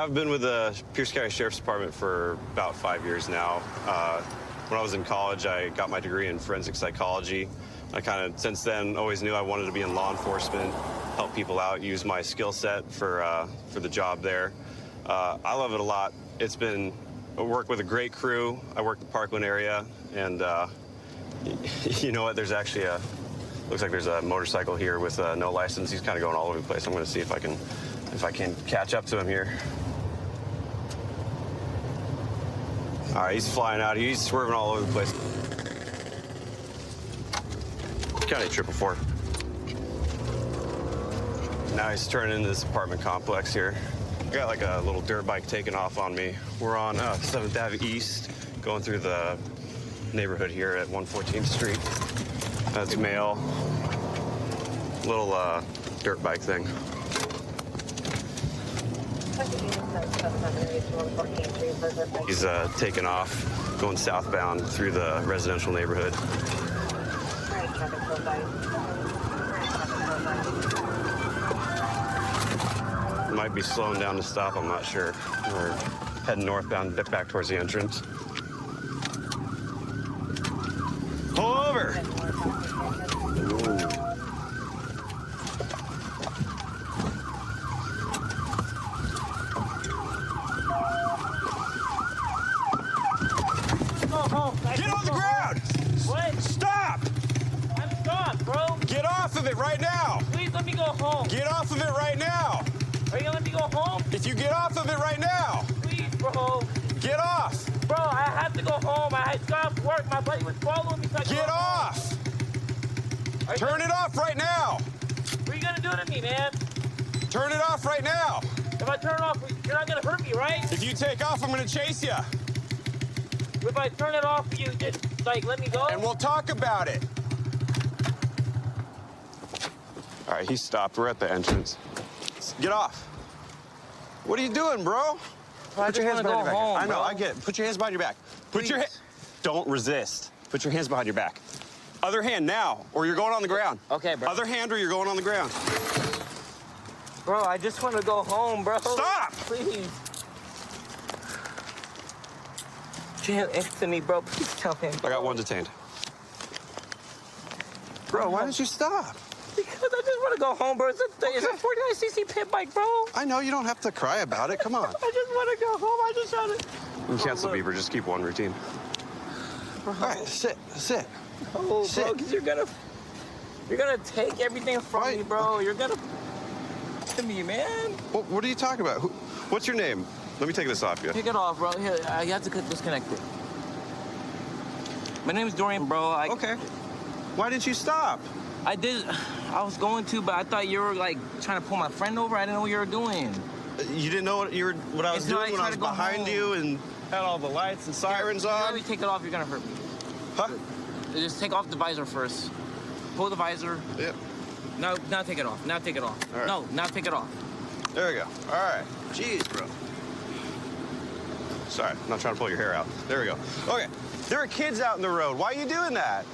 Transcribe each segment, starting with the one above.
I've been with the Pierce County Sheriff's Department for about 5 years now. When I was in college, I got my degree in forensic psychology. I kind of, since then, always knew I wanted to be in law enforcement, help people out, use my skill set for the job there. I love it a lot. It's been, I work with a great crew. I work the Parkland area, and you know what? There's actually looks like there's a motorcycle here with no license. He's kind of going all over the place. I'm going to see if I can catch up to him here. All right, he's flying out. He's swerving all over the place. County 444. Now he's turning into this apartment complex here. I got like a little dirt bike taking off on me. We're on 7th Ave East, going through the neighborhood here at 114th Street. That's male. Little dirt bike thing. He's taking off, going southbound through the residential neighborhood. Might be slowing down to stop, I'm not sure. We're heading northbound, back towards the entrance. Pull over! Get on the ground! What? Stop! I'm stopped, bro. Get off of it right now! Please let me go home. Get off of it right now! Are you gonna let me go home? If you get off of it right now! Please, bro. Get off! Bro, I have to go home. I had got off work. My buddy was following me. So I Get off! Turn it off right now! What are you gonna do to me, man? Turn it off right now! If I turn it off, you're not gonna hurt me, right? If you take off, I'm gonna chase you. If I turn it off, you just, like, let me go? And we'll talk about it. All right, he stopped. We're at the entrance. Get off. What are you doing, bro? Bro, Put your hands behind your back. Home, I know, bro. I get it. Put your hands behind your back. Put your Don't resist. Put your hands behind your back. Other hand now, or you're going on the ground. Okay, bro. Other hand, or you're going on the ground. Bro, I just want to go home, bro. Stop! Please. Anthony, bro, please tell him. I got one detained. Bro, why didn't you stop? Because I just want to go home, bro. It's a 49cc pit bike, bro. I know, you don't have to cry about it. Come on. I just want to go home. I just want to... You can cancel beeper. Just keep one routine. Bro. All right, sit. Oh, Sit. bro, because you're gonna take everything from Right. me, bro. You're gonna to me, man. What are you talking about? What's your name? Let me take this off you. Take it off, bro. Here, you have to disconnect it. My name is Dorian, bro. Okay. Why didn't you stop? I was going to, but I thought you were like trying to pull my friend over. I didn't know what you were doing. You didn't know what I was It's not, doing when I I was tried to go behind home. you and had all the lights and sirens Let on? me take it off. You're gonna hurt me. Huh? Just take off the visor first. Pull the visor. Yep. No, now take it off. Now take it off. All right. No, now take it off. There we go. All right. Jeez, bro. Sorry, I'm not trying to pull your hair out. There we go. Okay. There are kids out in the road. Why are you doing that?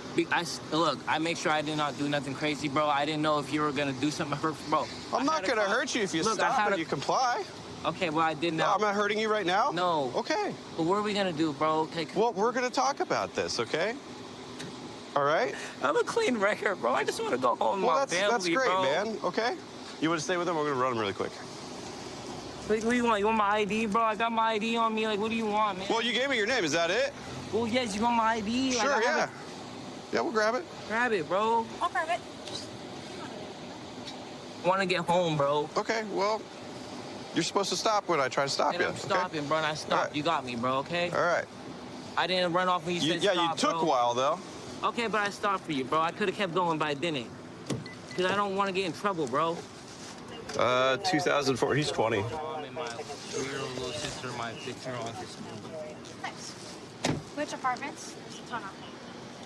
Look, I make sure I did not do nothing crazy, bro. I didn't know if you were gonna do something hurt, bro. I'm not going to hurt you if you stop and you comply. Okay, well, I did No, now. I'm not hurting you right now? No. Okay. But what are we gonna do, bro? Okay. Well, we're going to talk about this, okay? All right? I'm a clean record, bro. I just want to go home with Well, my that's family, great, bro. man. Okay? You want to stay with them? We're going to run them really quick. Like, what do you want? You want my ID, bro? I got my ID on me. Like, what do you want, man? Well, you gave me your name. Is that it? Well, yes, you want my ID? Like, Sure, I have yeah. it. Yeah, we'll grab it. Grab it, bro. I'll grab it. Want to get home, bro. Okay, well, you're supposed to stop when I try to stop And you. I'm stopping, bro, and I stopped. Alright. You got me, bro, okay? Okay? All right. I didn't run off when you said Yeah, stop, you took bro. a while, though. Okay, but I stopped for you, bro. I could have kept going, but I didn't. Because I don't want to get in trouble, bro. 2004. He's 20. I'm in my 3-year-old little sister, my 6-year-old sister. Nice. Which apartments? There's a ton of them.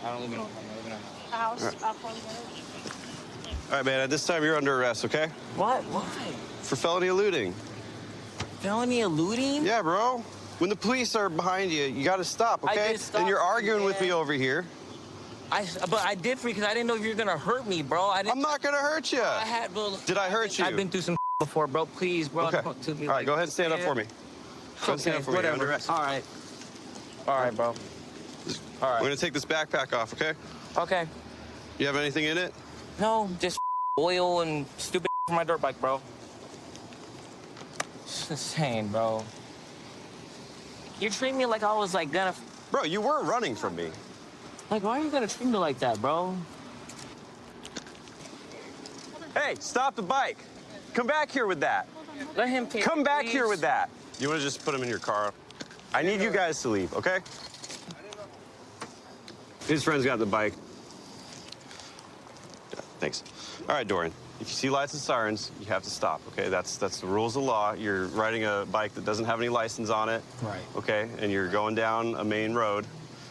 I don't live in a home. I live in a house. A house, Right. up on the village. All right, man. At this time, you're under arrest, okay? What? Why? For felony eluding. Felony eluding? Yeah, bro. When the police are behind you, you got to stop, I okay? did stop, And you're arguing with me man. over here. But I did for you because I didn't know if you were gonna hurt me, bro. I didn't. I'm not going to hurt you. I had, bro. Did I hurt you? I've been through some before, bro. Please, bro. Okay. Talk to me All right, like go ahead and this, stand up man. for me. Go ahead and stand up for me. You're Whatever. under arrest. All right. All right, bro. All We're right. gonna take this backpack off, okay? Okay. You have anything in it? No, just oil and stupid for my dirt bike, bro. It's insane, bro. You treat me like I was like gonna. Bro, you were running from me. Like, why are you gonna treat me like that, bro? Hey, stop the bike. Come back here with that. Let him take Come it, back please. here with that. You want to just put him in your car? I need you guys to leave, okay? His friend's got the bike. Yeah, thanks. All right, Dorian. If you see lights and sirens, you have to stop, okay? That's the rules of law. You're riding a bike that doesn't have any license on it. Right. Okay, and you're going down a main road,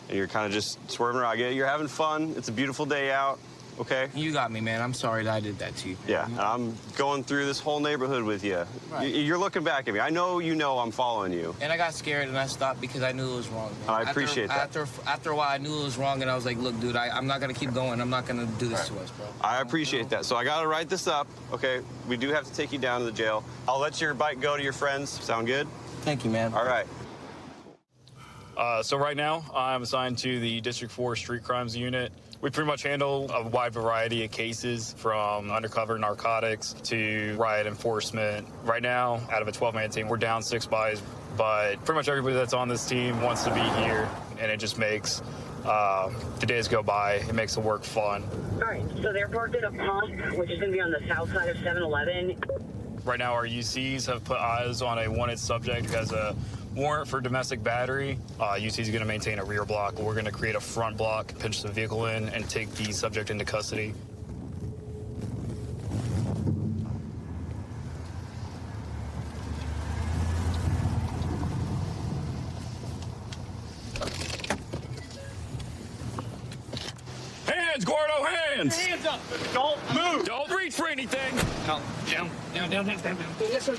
and you're kind of just swerving around. You're having fun. It's a beautiful day out, okay? You got me, man. I'm sorry that I did that to you. Yeah, and I'm going through this whole neighborhood with you. Right. You're looking back at me. I know you know I'm following you. And I got scared and I stopped because I knew it was wrong, man. I appreciate that. After a while, I knew it was wrong, and I was like, look, dude, I'm not gonna keep going. I'm not gonna do this to us, bro. I appreciate that. So I got to write this up, okay? We do have to take you down to the jail. I'll let your bike go to your friends. Sound good? Thank you, man. All right. So right now, I'm assigned to the District 4 Street Crimes Unit. We pretty much handle a wide variety of cases, from undercover narcotics to riot enforcement. Right now, out of a 12-man team, we're down 6 guys, but pretty much everybody that's on this team wants to be here, and it just makes the days go by. It makes the work fun. All right, so they're parked at a pump, which is going to be on the south side of 7-Eleven. Right now, our UCs have put eyes on a wanted subject who has a warrant for domestic battery. UC is going to maintain a rear block. We're going to create a front block, pinch the vehicle in, and take the subject into custody. Hands, Gordo, hands! Hands up! Don't move! Don't reach for anything! Down. Yes, sir.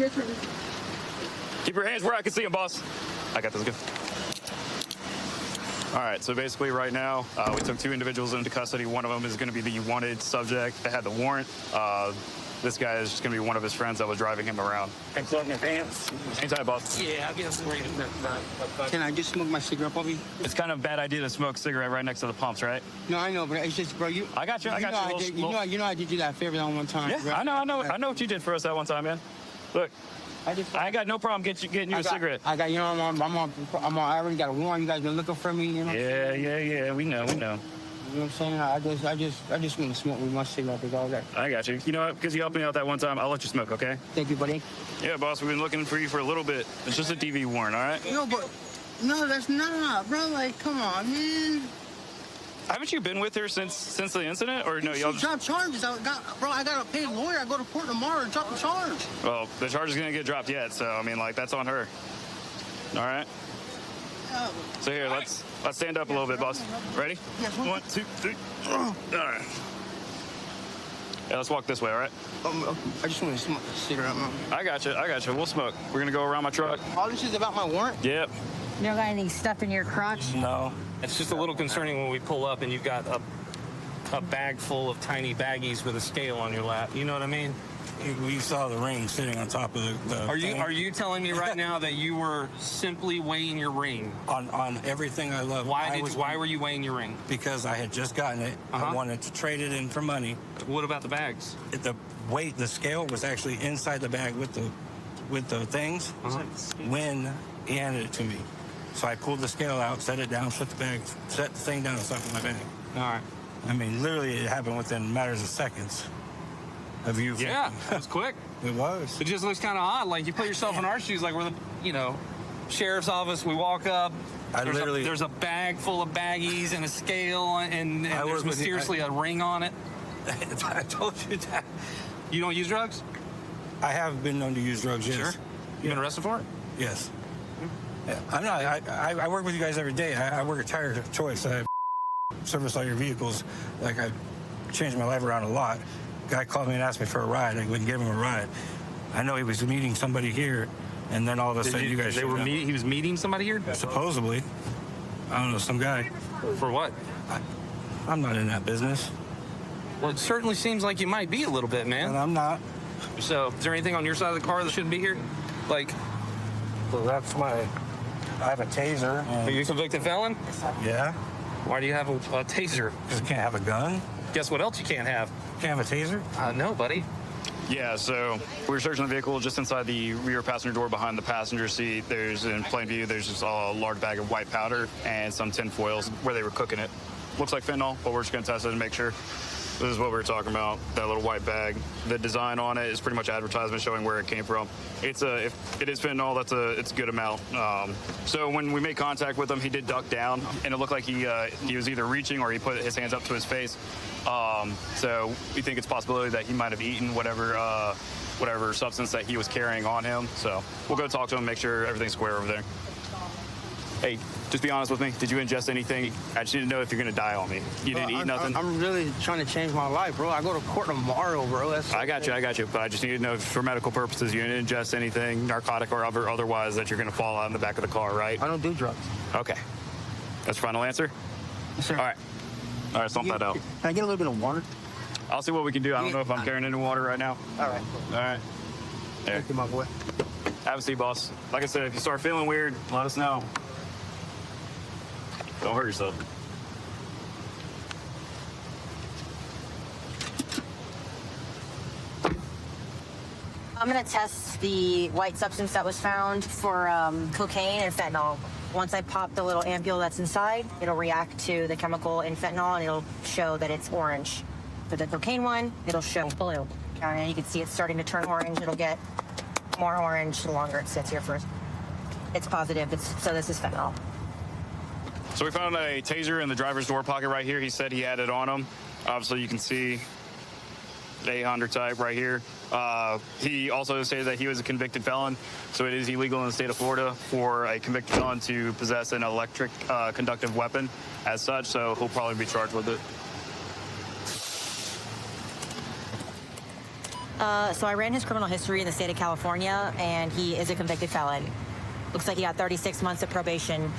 Keep your hands where I can see them, boss. I got this good. All right, so basically right now, we took 2 individuals into custody. One of them is gonna be the wanted subject that had the warrant. This guy is just gonna be one of his friends that was driving him around. Can I your pants? Anytime, boss. Yeah, I'll get some. Can I just smoke my cigarette, Bobby? It's kind of a bad idea to smoke a cigarette right next to the pumps, right? No, I know, but it's just, bro, you. I got you. I got you. You know, I did you that favor that one time. Yeah, bro. I know what you did for us that one time, man. Look, I ain't got no problem getting you a cigarette. I got, you know, I already got a warrant. You guys been looking for me, you know? Yeah. We know. You know what I'm saying? I just want to smoke with my cigarette with all that. I got you. You know what? Because you helped me out that one time, I'll let you smoke, okay? Thank you, buddy. Yeah, boss, we've been looking for you for a little bit. It's just a DV warrant, all right? No, but, no, that's not, bro. Like, come on, man. Haven't you been with her since the incident, or no? Y'all She just, dropped charges. I got to pay a lawyer. I go to court tomorrow and drop the charge. well, the charge is gonna get dropped yet, so I mean, like, that's on her. All right. So here, let's stand up a little bit, boss. Ready? Yes. 1, 2, 3. All right. Yeah, let's walk this way, all right? I just want to smoke a cigarette, man. I got you. We'll smoke. We're gonna go around my truck. All this is about my warrant? Yep. You don't got any stuff in your crotch? No. It's just a little concerning when we pull up and you've got a bag full of tiny baggies with a scale on your lap. You know what I mean? We saw the ring sitting on top of the Are thing. you telling me right now that you were simply weighing your ring? on everything I love? Why were you weighing your ring? Because I had just gotten it. I Uh-huh. wanted to trade it in for money. What about the bags? The weight, the scale was actually inside the bag with the things when he handed it to me. So I pulled the scale out, set it down, set the thing down on top of my bag. All right. I mean, literally, it happened within matters of seconds. Of you? Yeah, it was quick. It was. It just looks kind of odd. Like you put yourself in our shoes, like we're the, sheriff's office. We walk up. There's a bag full of baggies and a scale, and I there's work with you. mysteriously a ring on it. I told you that. You don't use drugs? I have been known to use drugs, yes. Sure. You been arrested for it? Yes. Yeah, I'm not. I work with you guys every day. I work at Tire Choice. I service all your vehicles. Like, I changed my life around a lot. Guy called me and asked me for a ride. I wouldn't give him a ride. I know he was meeting somebody here, and then all of a sudden you guys showed up. He was meeting somebody here? Supposedly. I don't know, some guy. For what? I'm not in that business. Well, it certainly seems like you might be a little bit, And man. I'm not. So, is there anything on your side of the car that shouldn't be here? Like, Well, that's I have a taser. are you a convicted felon? Yeah. Why do you have a taser? Because you can't have a gun. Guess what else you can't have? Can't have a taser. No, buddy. Yeah, so we were searching the vehicle just inside the rear passenger door behind the passenger seat. There's, in plain view, there's just a large bag of white powder and some tin foils where they were cooking it. Looks like fentanyl, but we're just going to test it and make sure. This is what we were talking about, that little white bag. The design on it is pretty much advertisement showing where it came from. If it is fentanyl, it's a good amount. So when we made contact with him, he did duck down, and it looked like he was either reaching or he put his hands up to his face. So we think it's a possibility that he might have eaten whatever substance that he was carrying on him. So we'll go talk to him, make sure everything's square over there. Hey, just be honest with me. Did you ingest anything? I just need to know if you're gonna die on me. You didn't eat nothing? I'm really trying to change my life, bro. I go to court tomorrow, bro. I got you. But I just need to know if for medical purposes you didn't ingest anything, narcotic or otherwise, that you're gonna fall out in the back of the car, right? I don't do drugs. Okay. That's your final answer? Yes, sir. All right, stomp that out. Can I get a little bit of water? I'll see what we can do. I don't know if I'm carrying any water right now. All right. All right. There. Thank you, my boy. Have a seat, boss. Like I said, if you start feeling weird, let us know. Don't hurt yourself. I'm gonna test the white substance that was found for cocaine and fentanyl. Once I pop the little ampule that's inside, it'll react to the chemical in fentanyl and it'll show that it's orange. For the cocaine one, it'll show blue. And you can see it's starting to turn orange. It'll get more orange the longer it sits here first. It's positive, so this is fentanyl. So we found a taser in the driver's door pocket right here. He said he had it on him. Obviously, you can see the 800 type right here. He also stated that he was a convicted felon, so it is illegal in the state of Florida for a convicted felon to possess an electric conductive weapon as such, so he'll probably be charged with it. So I ran his criminal history in the state of California, and he is a convicted felon. Looks like he got 36 months of probation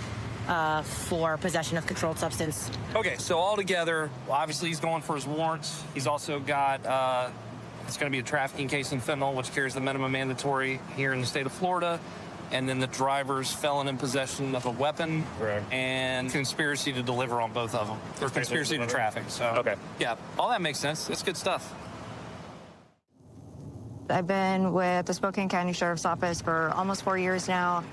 for possession of controlled substance. Okay, so altogether, obviously he's going for his warrants. He's also got, it's going to be a trafficking case in fentanyl, which carries the minimum mandatory here in the state of Florida. And then the driver's felon in possession of a weapon. Correct. And conspiracy to deliver on both of them. Or conspiracy to traffic. So, okay. Yeah, all that makes sense. That's good stuff. I've been with the Spokane County Sheriff's Office for almost 4 years now.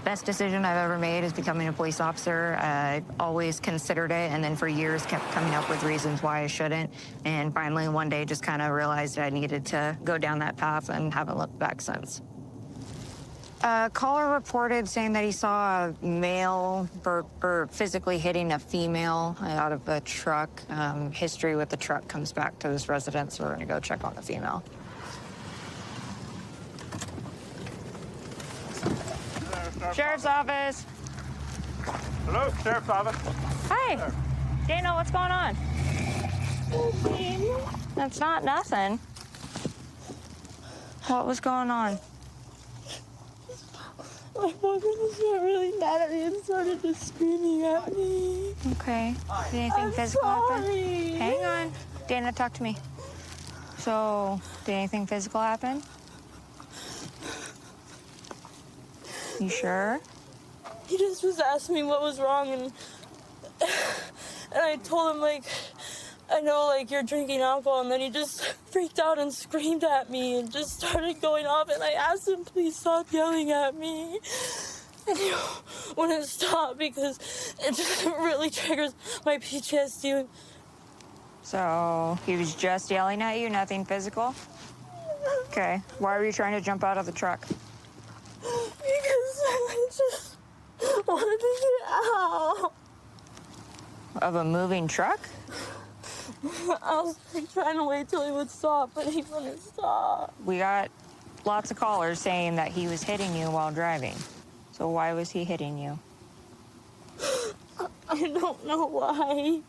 Best decision I've ever made is becoming a police officer. I always considered it, and then for years kept coming up with reasons why I shouldn't. And finally, one day, just kind of realized I needed to go down that path and haven't looked back since. A caller reported saying that he saw a male physically hitting a female out of a truck. History with the truck comes back to this residence, so we're gonna go check on the female. Sheriff's Office. Hello, Sheriff's Office. Hi. Dana, what's going on? That's not nothing. What was going on? My boyfriend was really mad at me and started just screaming at me. Okay. Did anything physical happen? Hang on. Dana, talk to me. So, did anything physical happen? You sure? He just was asking me what was wrong, and I told him, like, I know, like, you're drinking alcohol, and then he just freaked out and screamed at me and just started going off, and I asked him, please stop yelling at me. And he wouldn't stop because it just really triggers my PTSD. So, he was just yelling at you, nothing physical? Okay. Why were you trying to jump out of the truck? Because I just wanted to get out. Of a moving truck? I was like, trying to wait till he would stop, but he wouldn't stop. We got lots of callers saying that he was hitting you while driving. So why was he hitting you? I don't know why.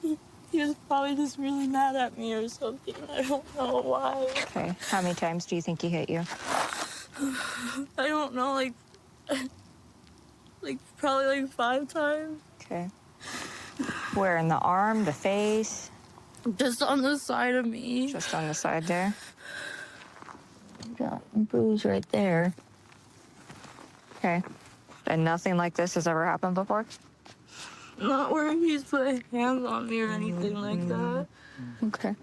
He was probably just really mad at me or something. I don't know why. Okay. How many times do you think he hit you? I don't know, like probably like 5 times. Okay. Where, in the arm, the face? Just on the side of me. Just on the side there? got a bruise right there. Okay. And nothing like this has ever happened before? Not where he's put hands on me or anything like that. Okay.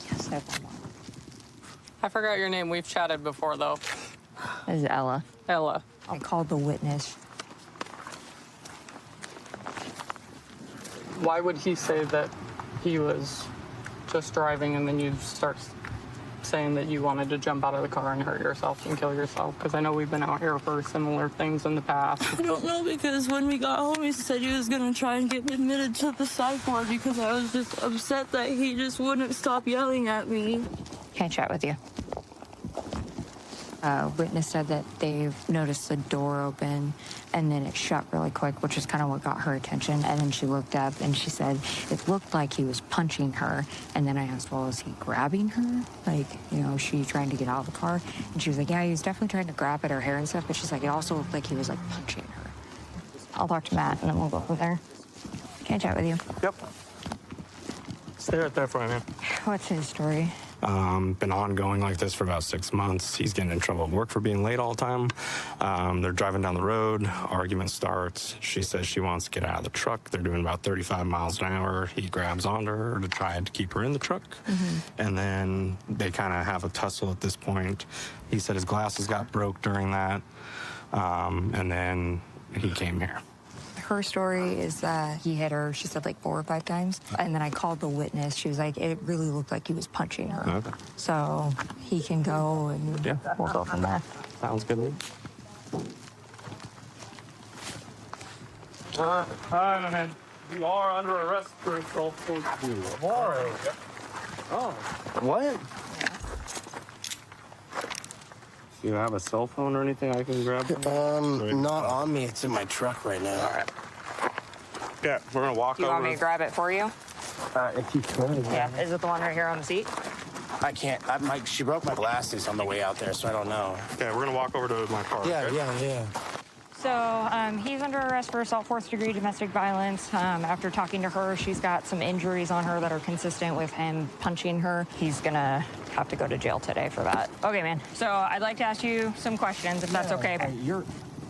Yes, I have one more. I forgot your name. We've chatted before, though. This is Ella. Ella. I called the witness. Why would he say that he was just driving and then you start saying that you wanted to jump out of the car and hurt yourself and kill yourself? Because I know we've been out here for similar things in the past. I don't know, because when we got home, he said he was going to try and get me admitted to the psych ward because I was just upset that he just wouldn't stop yelling at me. Can't chat with you. Witness said that they've noticed the door open and then it shut really quick, which is kind of what got her attention. And then she looked up and she said it looked like he was punching her. And then I asked, well, is he grabbing her? Like, you know, she trying to get out of the car? And she was like, yeah, he was definitely trying to grab at her hair and stuff. But she's like, it also looked like he was like punching her. I'll talk to Matt and then we'll go from there. Can't chat with you. Yep. Stay right there for me, man. What's his story? Been ongoing like this for about 6 months. He's getting in trouble at work for being late all the time. They're driving down the road. Argument starts. She says she wants to get out of the truck. They're doing about 35 miles an hour. He grabs onto her to try to keep her in the truck. And then they kind of have a tussle at this point. He said his glasses got broke during that. And then he came here. Her story is that he hit her, she said, like 4 or 5 times. And then I called the witness. She was like, it really looked like he was punching her. Okay. So he can go and we'll go from there. Sounds good to me. Hi, man. You are under arrest for assault. Oh. What? Do you have a cell phone or anything I can grab? Not on me. It's in my truck right now. All right. Yeah, we're gonna walk Do you over. want me to grab it for you? If you could. Yeah. Is it the one right here on the seat? I can't. She broke my glasses on the way out there, so I don't know. Okay, we're gonna walk over to my car. Yeah, okay? yeah. So he's under arrest for assault, 4th degree domestic violence. After talking to her, she's got some injuries on her that are consistent with him punching her. He's gonna have to go to jail today for that. Okay, man. So I'd like to ask you some questions, if that's okay.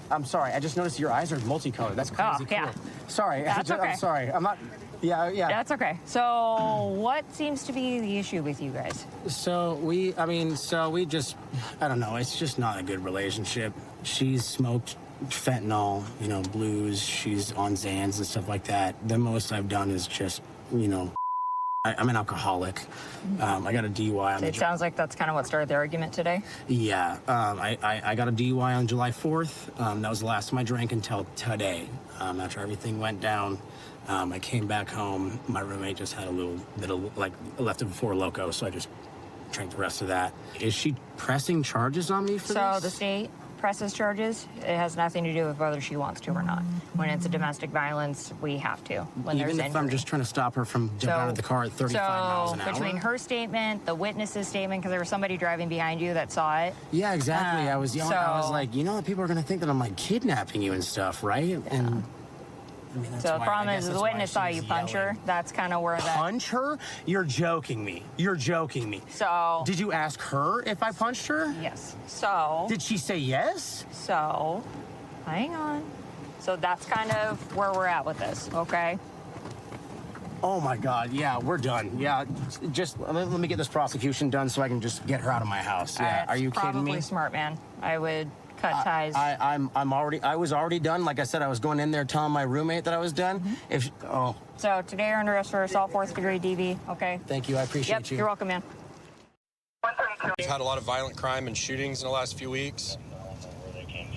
I'm sorry. I just noticed your eyes are multicolored. That's crazy. Oh, yeah. Cool. Sorry. That's okay. I'm sorry. I'm not. Yeah. That's okay. So what seems to be the issue with you guys? So we just, I don't know. It's just not a good relationship. She's smoked fentanyl, blues. She's on Xans and stuff like that. The most I've done is just, I'm an alcoholic. I got a DUI on It sounds like that's kind of what started the argument today. Yeah, I got a DUI on July 4th. That was the last time I drank until today. After everything went down, I came back home. My roommate just had a little bit of, left it before Loco, so I just drank the rest of that. Is she pressing charges on me for this? So the state presses charges. It has nothing to do with whether she wants to or not. When it's a domestic violence, we have to. When Even there's if I'm just trying to stop her from jumping out of the car at 35 miles an hour? Between her statement, the witness's statement, because there was somebody driving behind you that saw it. Yeah, exactly. I was like, people are going to think that I'm like kidnapping you and stuff, right? Yeah. And I mean, that's so the why, problem is the witness saw you punch her. That's kind of where that... Punch her? You're joking me. So... Did you ask her if I punched her? Yes. So... Did she say yes? So... Hang on. So that's kind of where we're at with this, okay? Oh my God, yeah, we're done. Yeah, just let me get this prosecution done so I can just get her out of my house. Yeah, are you kidding me? Probably smart, man. I would cut ties. I was already done. Like I said, I was going in there telling my roommate that I was done. So today you're under arrest for assault, 4th degree DV, okay? Thank you, I appreciate you. You're welcome, man. We've had a lot of violent crime and shootings in the last few weeks.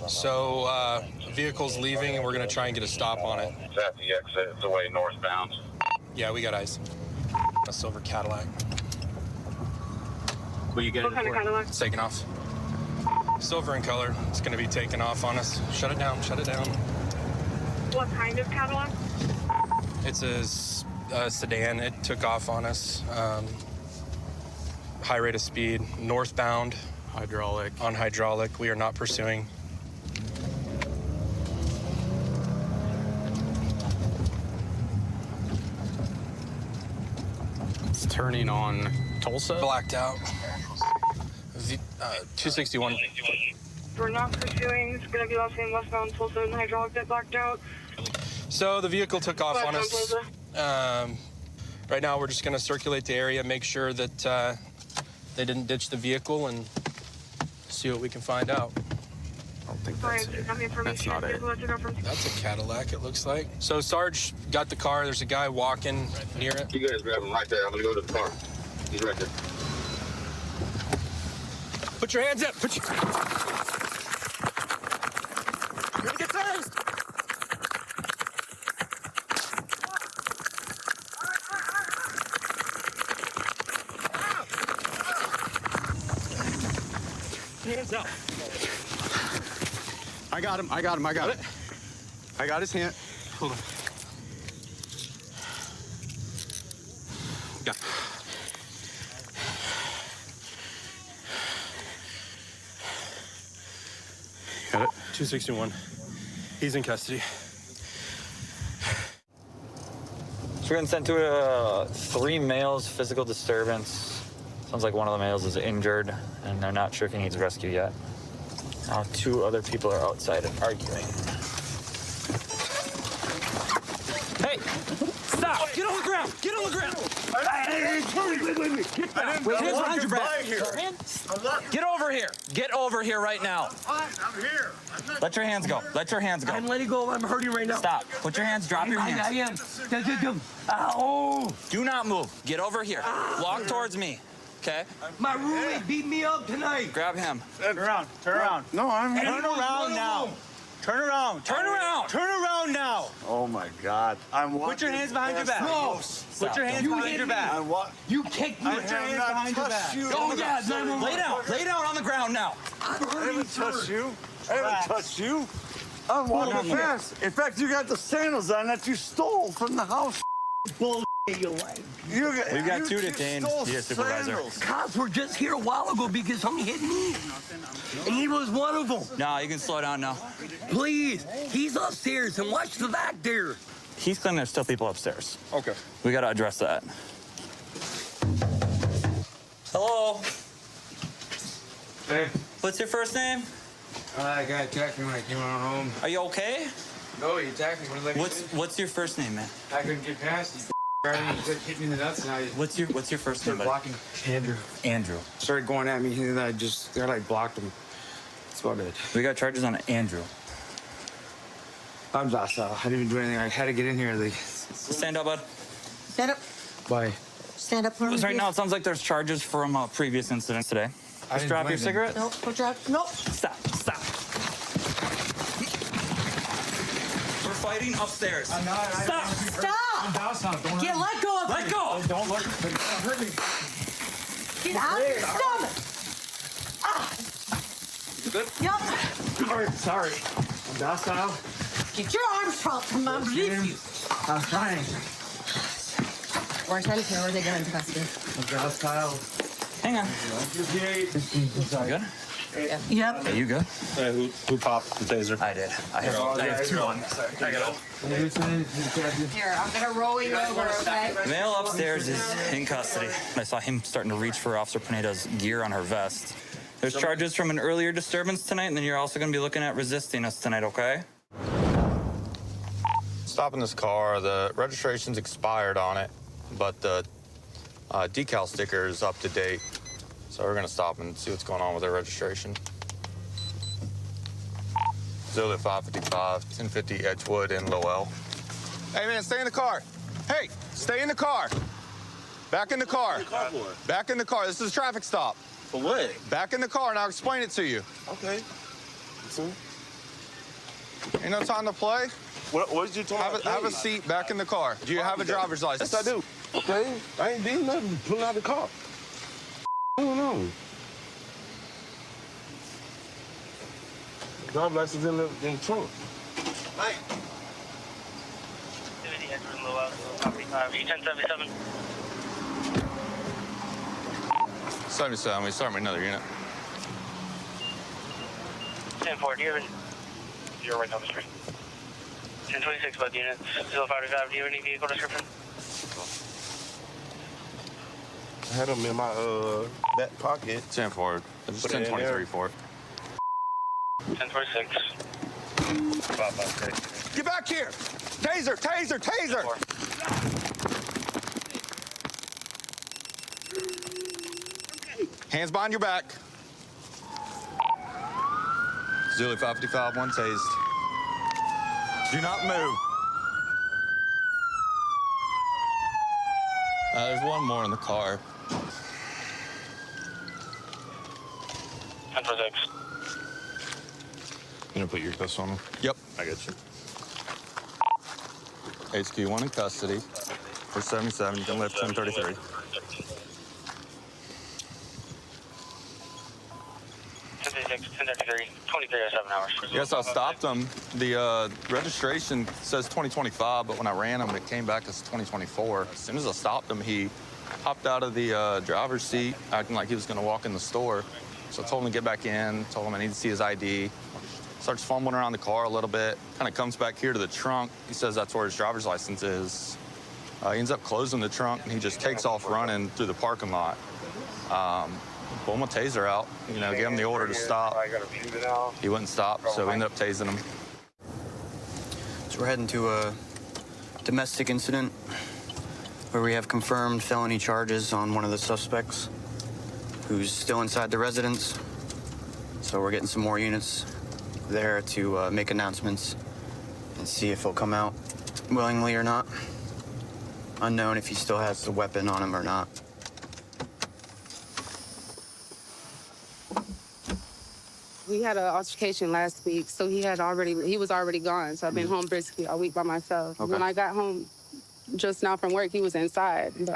So vehicle's leaving and we're gonna try and get a stop on it. It's at the exit, it's away northbound. Yeah, we got eyes. A silver Cadillac. Will you get What kind of Cadillac? It's taking off. Silver in color. It's gonna be taking off on us. Shut it down, shut it down. What kind of Cadillac? It's a sedan. It took off on us. High rate of speed, northbound. Hydraulic. On hydraulic. We are not pursuing. It's turning on Tulsa. Blacked out. 261. We're not pursuing. It's gonna be last name westbound Tulsa and hydraulic bit blacked out. So the vehicle took off on Westbound us. Tulsa. Right now, we're just going to circulate the area, make sure that they didn't ditch the vehicle, and see what we can find out. I don't think Sorry, that's it. got the information. That's not it. That's a Cadillac, it looks like. So Sarge got the car. There's a guy walking near it. You guys grab him right there. I'm gonna go to the car. He's right there. Put your hands up. Put your... You're gonna get tased. Hands up. I got him. I got it. I got his hand. Hold on. Got it. 261. He's in custody. So we're getting sent to 3 males, physical disturbance. Sounds like one of the males is injured, and they're not sure if he needs rescue yet. Now 2 other people are outside and arguing. Hey, stop! Get on the ground! Get on the ground! Get back! Hands behind your back. Get over here! Get over here right now! I'm here. Let your hands go. Let your hands go. I'm letting go. I'm hurting right now. Stop. Put your hands. Drop your hands. I am. Ow! Do not move. Get over here. Walk towards me. Okay? My roommate beat me up tonight. Grab him. Turn around. Turn around. No, I'm here. Turn around now. Turn around. Turn around. Turn around now. Oh my God. I'm Put your hands behind your back. No. Put your hands behind your back. You kicked me. Put your hands behind your back. Oh yeah. Lay down. Lay down on the ground now. I haven't touched you. I haven't touched you. I'm walking fast. In fact, you got the sandals on that you stole from the house. Bullshit, you like. We've got 2 detained. Yes, supervisor. Cops were just here a while ago because somebody hit me. And he was one of them. No, you can slow down now. Please. He's upstairs and watch the back there. He's claiming there's still people upstairs. Okay. We got to address that. Hello. Hey. What's your first name? I got attacked me when I came on home. Are you okay? No, he attacked me. What's your first name, man? I couldn't get past. He hit me in the nuts, and I What's your first name, buddy? blocking Andrew. Andrew. Started going at me, and I blocked him. That's about it. We got charges on Andrew. I'm docile. I didn't even do anything. I had to get in here. Stand up, bud. Stand up. Bye. Stand up for me. Right now, it sounds like there's charges from previous incidents today. Just drop your cigarette. Nope. Don't drop. Nope. Stop. Stop. We're fighting upstairs. Stop. Stop. I'm docile. Don't Get let go of Let go. Don't look. Hurt me. Get out of your stomach. Ah. You good? Yep. Sorry. I'm docile. Get your arms from underneath you. I'm trying. Where's Henderson? Where are they going to custody? I'm docile. Hang on. Good? Yep. Are you good? Who popped the taser? I did. I have 2 on. I got it. Here, I'm gonna roll you over, okay? Male upstairs is in custody. I saw him starting to reach for Officer Pineda's gear on her vest. There's charges from an earlier disturbance tonight, and then you're also going to be looking at resisting us tonight, okay? Stopping this car. The registration's expired on it, but the decal sticker is up to date. So we're gonna stop and see what's going on with their registration. Zilla 555, 1050 Edgewood in Lowell. Hey man, stay in the car. Hey, stay in the car. Back in the car. Back in the car. This is a traffic stop. For what? Back in the car and I'll explain it to you. Okay. Ain't no time to play. What did you talk about? Have a seat back in the car. Do you have a driver's license? Yes, I do. Okay. I ain't doing nothing. Pulling out the car. I don't know. Driver's license in the trunk. Hey. 1077. 77. We start with another unit. 10-4, do you have any? You're right on the street. 1026, both units. 05 to 5, do you have any vehicle description? had them in my back pocket. 10-4. Just Put it in 10-23 there. for it. 1026. Get back here! Taser, taser, taser! Hands behind your back. Zulu 555, one tased. Do not move. There's one more in the car. 1026. You gonna put your cuffs on him? Yep. I got you. HQ1 in custody. For 77, you can lift 1033. 1033, 23 or 7 hours. Yes, I stopped him. The registration says 2025, but when I ran him, it came back as 2024. As soon as I stopped him, he hopped out of the driver's seat, acting like he was going to walk in the store. So I told him to get back in, told him I need to see his ID. Starts fumbling around the car a little bit, kind of comes back here to the trunk. He says that's where his driver's license is. He ends up closing the trunk, and he just takes off running through the parking lot. Pull my taser out, you know, gave him the order to stop. He wouldn't stop, so we ended up tasing him. So we're heading to a domestic incident where we have confirmed felony charges on one of the suspects who's still inside the residence. So we're getting some more units there to make announcements and see if he'll come out willingly or not. Unknown if he still has the weapon on him or not. We had an altercation last week, so he was already gone. So I've been home basically all week by myself. Okay. When I got home just now from work, he was inside. But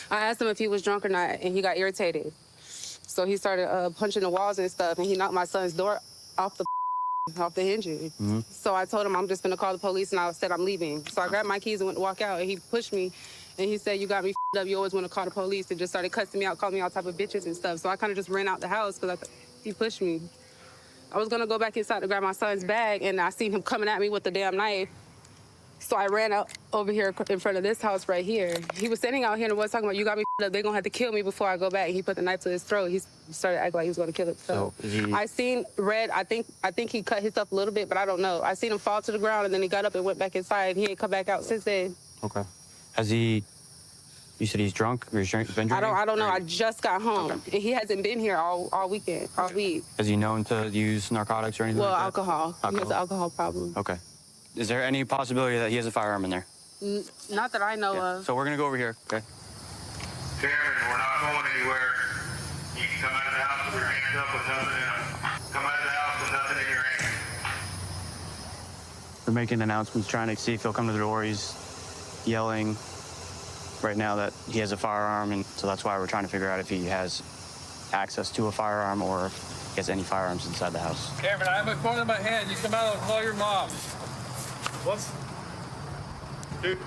I asked him if he was drunk or not, and he got irritated. So he started punching the walls and stuff, and he knocked my son's door off the hinges. So I told him I'm just gonna call the police, and I said I'm leaving. So I grabbed my keys and went to walk out, and he pushed me, and he said, "You got me f***ed up. You always want to call the police," and just started cussing me out, calling me all type of bitches and stuff. So I kind of just ran out the house because he pushed me. I was gonna go back inside to grab my son's bag, and I seen him coming at me with the damn knife. So I ran out over here in front of this house right here. He was standing out here and was talking about, "You got me f***ed up. They're gonna have to kill me before I go back." He put the knife to his throat. He started acting like he was gonna kill himself. So I seen Red. I think he cut himself a little bit, but I don't know. I seen him fall to the ground, and then he got up and went back inside. He ain't come back out since then. Okay. Has he? You said he's drunk or he's been drinking? I don't know. I just got home, and he hasn't been here all weekend, all week. Is he known to use narcotics or anything Well, like that? alcohol. He has an alcohol problem. Okay. Is there any possibility that he has a firearm in there? Not that I know of. So we're gonna go over here, okay? Cameron, we're not going anywhere. You can come out of the house with your hands up with nothing in them. Come out of the house with nothing in your hand. We're making announcements, trying to see if he'll come to the door. He's yelling right now that he has a firearm, and so that's why we're trying to figure out if he has access to a firearm or if he has any firearms inside the house. Cameron, I have a phone in my hand. You come out and call your mom. What's... Dude.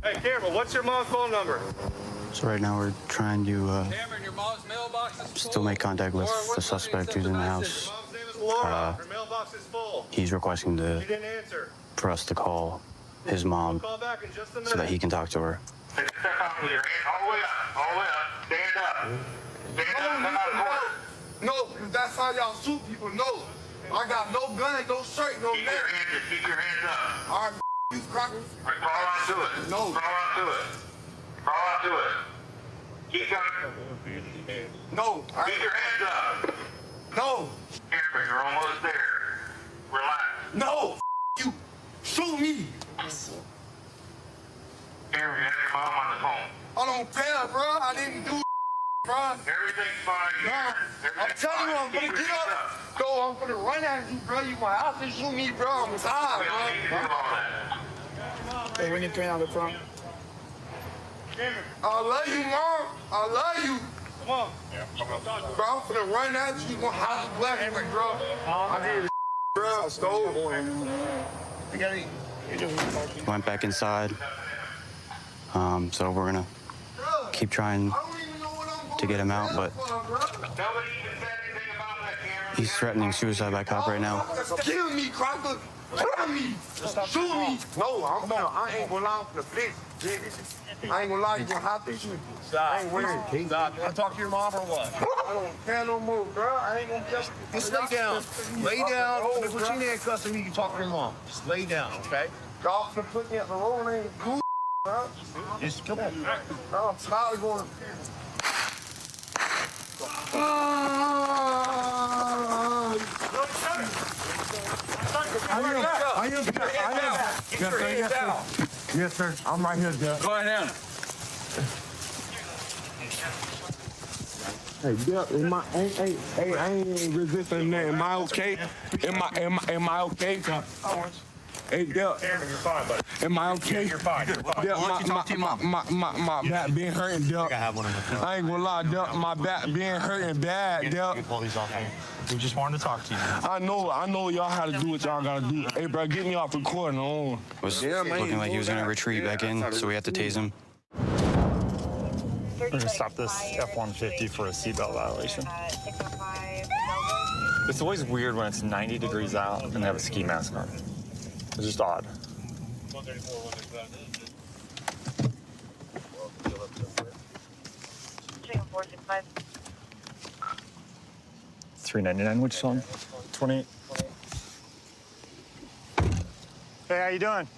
Hey, Cameron, what's your mom's phone number? So right now we're trying to Cameron, your mom's mailbox is still make contact with the suspect who's in the house. Laura, her mailbox is full. He's requesting You didn't answer. for us to call his mom Call back in just a minute. so that he can talk to her. Step out with your hands all the way up. All the way up. Stand up. Stand up. Come out of the court. No, that's how y'all shoot people. No, I got no gun, no shirt, no neck. Keep your hands up. All right, you crackers. Crawl onto it. No. Crawl onto it. Crawl onto it. Keep coming. No. Keep your hands up. No. Cameron, you're almost there. Relax. No. You. Shoot me. Cameron, you have your mom on the phone. I don't care, bro. I didn't do bro. Everything's fine. Nah, I'm telling you, I'm gonna get up. Go, I'm gonna run at you, bro. You my house and shoot me, bro. I'm tired, bro. Hey, when you turn on the front. I love you, Mom. I love you. Come on. Bro, I'm finna run at you. You gonna have to bless me, bro. I need a bro. I stole. You got it. Went back inside. So we're gonna keep trying to get him out, but He's threatening suicide by cop right now. Kill me, Crocker. Kill me. Shoot me. No, I ain't gonna lie for the bitch. I ain't gonna lie, you gonna have to shoot me. I ain't worried. Stop. You wanna talk to your mom or what? I don't care no more, bro. I ain't gonna just... Just lay down. Lay down. If we're in handcuffs, and you can talk to your mom. Just lay down, okay? Y'all finna put me at the road ain't cool, bro. Just come on. I'm tired of going... Yes, sir. I'm right here, Jeff. Go ahead down. Hey, hey, I ain't resisting that. Am I okay? Am I okay? Hey, Dell. You're fine, buddy. Am I okay? You're fine. You're fine. Dell, Why don't you talk to your mom? my back being hurting, Dell. I ain't gonna lie, Dell. My back being hurting bad, Dell. We just wanted to talk to you. I know y'all how to do what y'all gotta do. Hey, bro, get me off recording. On. Was looking like he was gonna retreat back in, so we had to tase him. We're gonna stop this F-150 for a seatbelt violation. It's always weird when it's 90 degrees out and they have a ski mask on. It's just odd. 399, which song? 28. Hey, how you doing?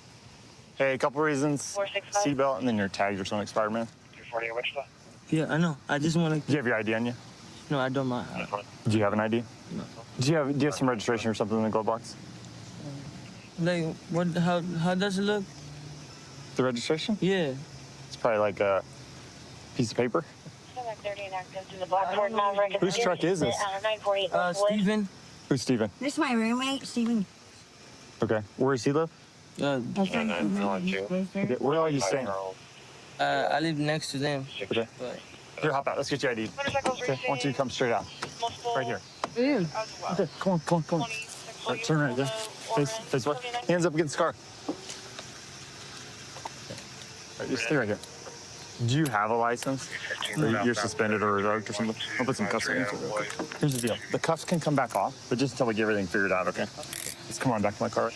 Hey, a couple reasons. Seatbelt and then your tags or something expired, man. Yeah, I know. I just want to. Do you have your ID on you? No, I don't mind. Do you have an ID? No. Do you have some registration or something in the glove box? Like, what? How does it look? The registration? Yeah. It's probably like a piece of paper. Whose truck is this? Steven. Who's Steven? This is my roommate, Steven. Okay. Where does he live? Uh, Okay, where are you staying? I live next to them. Okay. Here, hop out. Let's get your ID. Okay. I want you to come straight out. Right here. Okay. Come on. All right, turn right there. Face what? Hands up against the car. All right, just stay right here. Do you have a license? Or you're suspended or revoked or something? I'll put some cuffs on you real quick. Here's the deal. The cuffs can come back off, but just until we get everything figured out, okay? Just come on back to my car.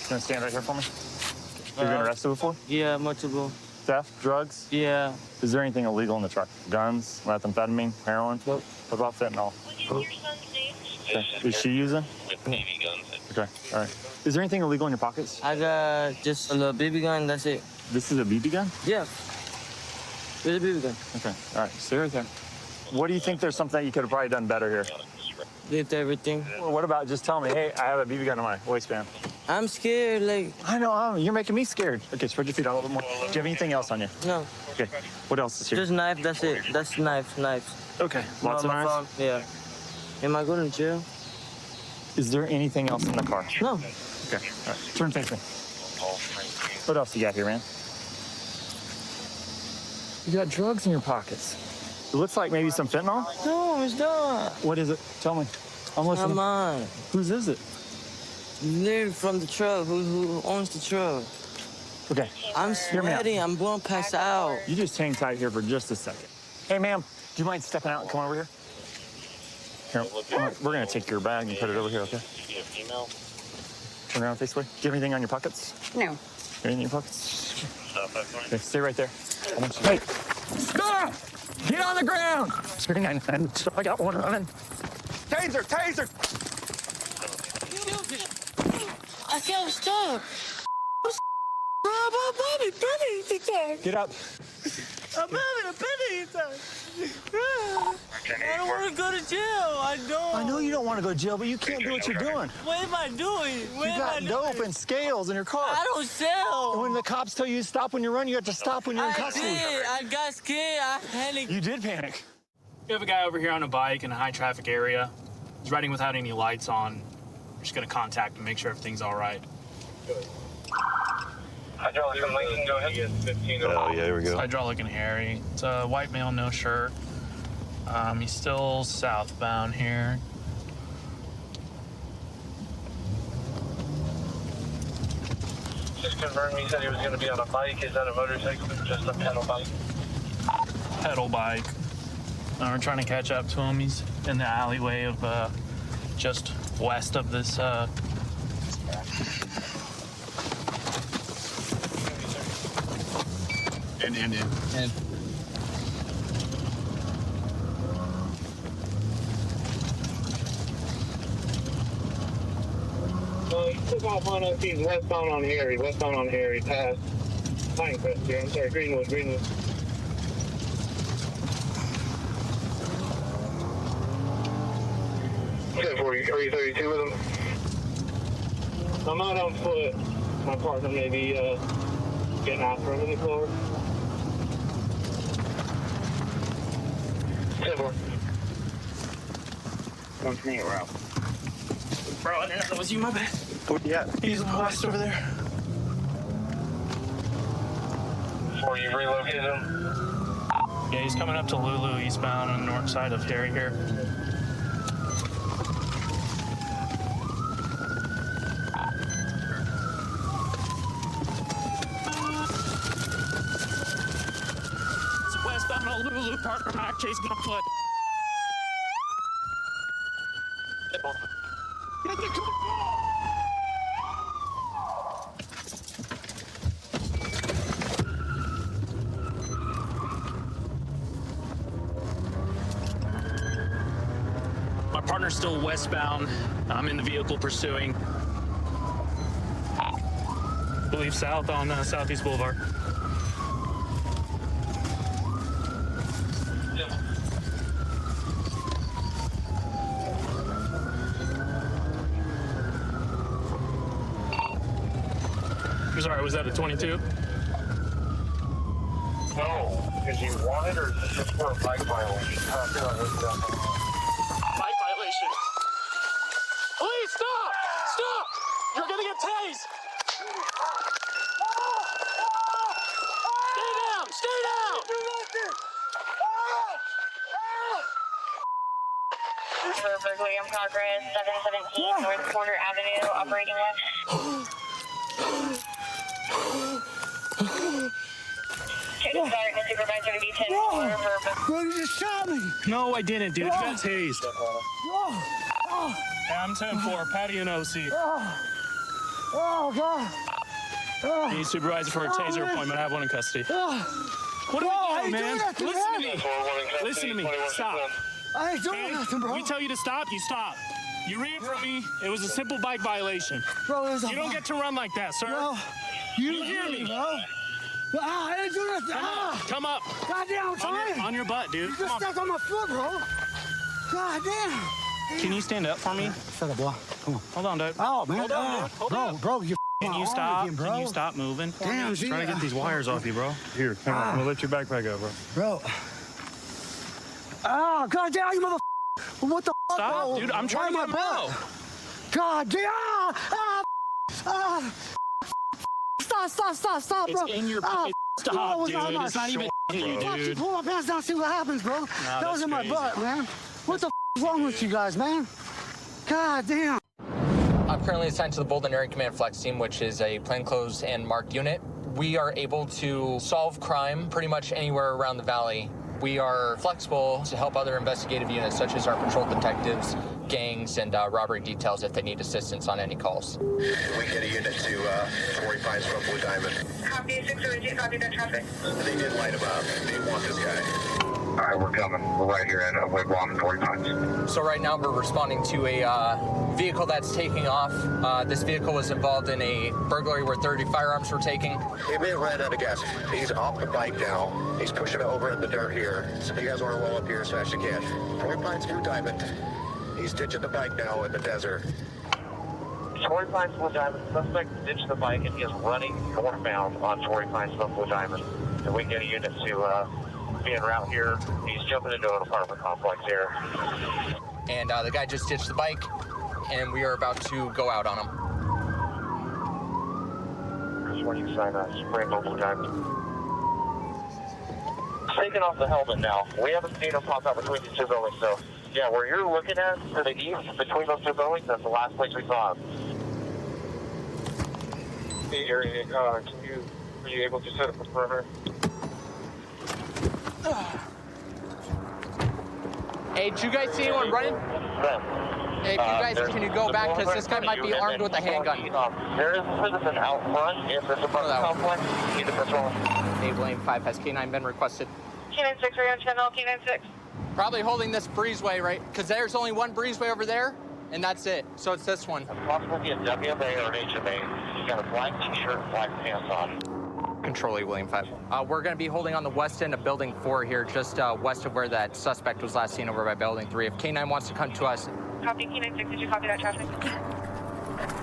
Gonna stand right here for me? You've been arrested before? Yeah, multiple. Theft, drugs? Yeah. Is there anything illegal in the truck? Guns, methamphetamine, heroin? What about fentanyl? Okay. Is she using? Okay, all right. Is there anything illegal in your pockets? I got just a little BB gun, that's it. This is a BB gun? Yeah. It's a BB gun. Okay, all right, stay right there. What do you think there's something you could have probably done better here? Lift everything. Well, what about just telling me, hey, I have a BB gun in my waistband? I'm scared, like. I know, you're making me scared. Okay, spread your feet out a little more. Do you have anything else on you? No. Okay, what else is here? Just knife, that's it. That's knives. Okay, lots of my knives? phone. Yeah. Am I going to jail? Is there anything else in the car? No. Okay, all right, turn face me. What else you got here, man? You got drugs in your pockets. It looks like maybe some fentanyl? No, it's not. What is it? Tell me. I'm listening. Come on. Whose is it? They're from the truck. Who owns the truck? Okay. I'm Hear me out. sweating. I'm going to pass out. You just hang tight here for just a second. Hey, ma'am, do you mind stepping out and come over here? Here, we're gonna take your bag and put it over here, okay? Turn around face way. Do you have anything on your pockets? No. Anything in your pockets? Okay, stay right there. I want you. Hey, stop! Get on the ground! 39, I got one running. Taser! I feel stuck. Get up. I'm having a panic attack. I don't want to go to jail. I don't. I know you don't want to go to jail, but you can't do what you're doing. What am I doing? You got dope and scales in your car. I don't sell. And when the cops tell you to stop when you run, you have to stop when you're in I custody. did. I got scared. I panicked. You did panic. We have a guy over here on a bike in a high traffic area. He's riding without any lights on. We're just gonna contact him, make sure everything's all right. Hydraulic and Lincoln, go ahead. Oh, yeah, here we It's Hydraulic and Harry. It's a white male, no shirt. He's still southbound here. Just confirm he said he was going to be on a bike. Is that a motorcycle or just a pedal bike? Pedal bike. We're trying to catch up to him. He's in the alleyway of just west of this. In. He took off on us. He's westbound on Harry. Past Pinecrest here. I'm sorry, Greenwood. 1040, are you 32 with him? I'm out on foot. My partner may be getting after him in the car. 10-4. Come to me, Ralph. Bro, I didn't know that was you, my bad. Yeah. He's west over there. Before you relocated him? Yeah, he's coming up to Lulu eastbound on the north side of Harry here. It's westbound on Lulu, partner Mac chasing on foot. My partner's still westbound. I'm in the vehicle pursuing. I believe south on Southeast Boulevard. I'm sorry, was that a 22? No, because you wanted or just for a bike violation? Bike violation. Please stop! Stop! You're gonna get tased! Stay down! Stay down! For burglary in progress, 717 North Porter Avenue, operating left. Check the sergeant and supervisor to be 10 Bro, you just shot me. No, I didn't, dude. You got tased. Yeah, I'm 10-4, Patty and OC. Oh, God. Need supervisor for a taser appointment. I have one in custody. What are we doing, man? Listen to me. Listen to me. Stop. I ain't doing nothing, bro. We tell you to stop, you stop. You ran from me. It was a simple bike violation. Bro, you don't get to run like that, sir. Bro, you hear me, bro. I ain't doing nothing. Come up. Goddamn, I'm trying. On your butt, dude. You just stepped on my foot, bro. Goddamn. Can you stand up for me? Shut up, boy. Come on. Hold on, dude. Oh, man. Hold on, dude. Hold on. Bro, you Can you stop? Again, Can you stop moving? Damn, G. Trying to get these wires off you, bro. Here, come on. I'm gonna let your backpack go, bro. Bro. Ah, goddamn, you mother. What the fuck, Stop, bro? dude. I'm trying to get him out. Goddamn. Stop, bro. It's in your butt. Stop, dude. It's not even in you, Fuck, you dude. pull my pants down, see what happens, bro. That was in my butt, man. What the is wrong with you guys, man? God damn. I'm currently assigned to the Bolden Area Command Flex Team, which is a plainclothes and marked unit. We are able to solve crime pretty much anywhere around the valley. We are flexible to help other investigative units, such as our patrol detectives, gangs, and robbery details if they need assistance on any calls. We get a unit to Torrey Pines from Blue Diamond. Copy 602, copy that traffic. They did light him up. They want this guy. All right, we're coming. We're right here at Wigwam and Torrey Pines. So right now we're responding to a vehicle that's taking off. This vehicle was involved in a burglary where 30 firearms were taken. He may have ran out of gas. He's off the bike now. He's pushing it over in the dirt here. So you guys want to roll up here as fast as you can. Torrey Pines, Blue Diamond. He's ditching the bike now in the desert. Torrey Pines, Blue Diamond. Suspect ditched the bike and he is running northbound on Torrey Pines, Blue Diamond. And we get a unit to be en route here. He's jumping into an apartment complex here. And the guy just ditched the bike, and we are about to go out on him. Here's when you sign Spring Blue Diamond. Taking off the helmet now. We haven't seen him pop out between these two buildings, so yeah, where you're looking at to the east between those two buildings, that's the last place we saw him. Hey, are you able to set up a perimeter? Hey, did you guys see anyone running? Hey, can you go back? Because this guy might be armed with a handgun. There is a citizen out front. If there's a bus complex, you need to patrol. Hey, William 5, has K9 been requested? K9-6, are you on channel K9-6? Probably holding this breezeway, right? Because there's only one breezeway over there, and that's it. So it's this one. It's possible to be a WMA or an HMA. You got a black t-shirt and black pants on. Control A, William 5. We're going to be holding on the west end of Building 4 here, just west of where that suspect was last seen over by Building 3. If K9 wants to come to us. Copy K9-6, did you copy that traffic?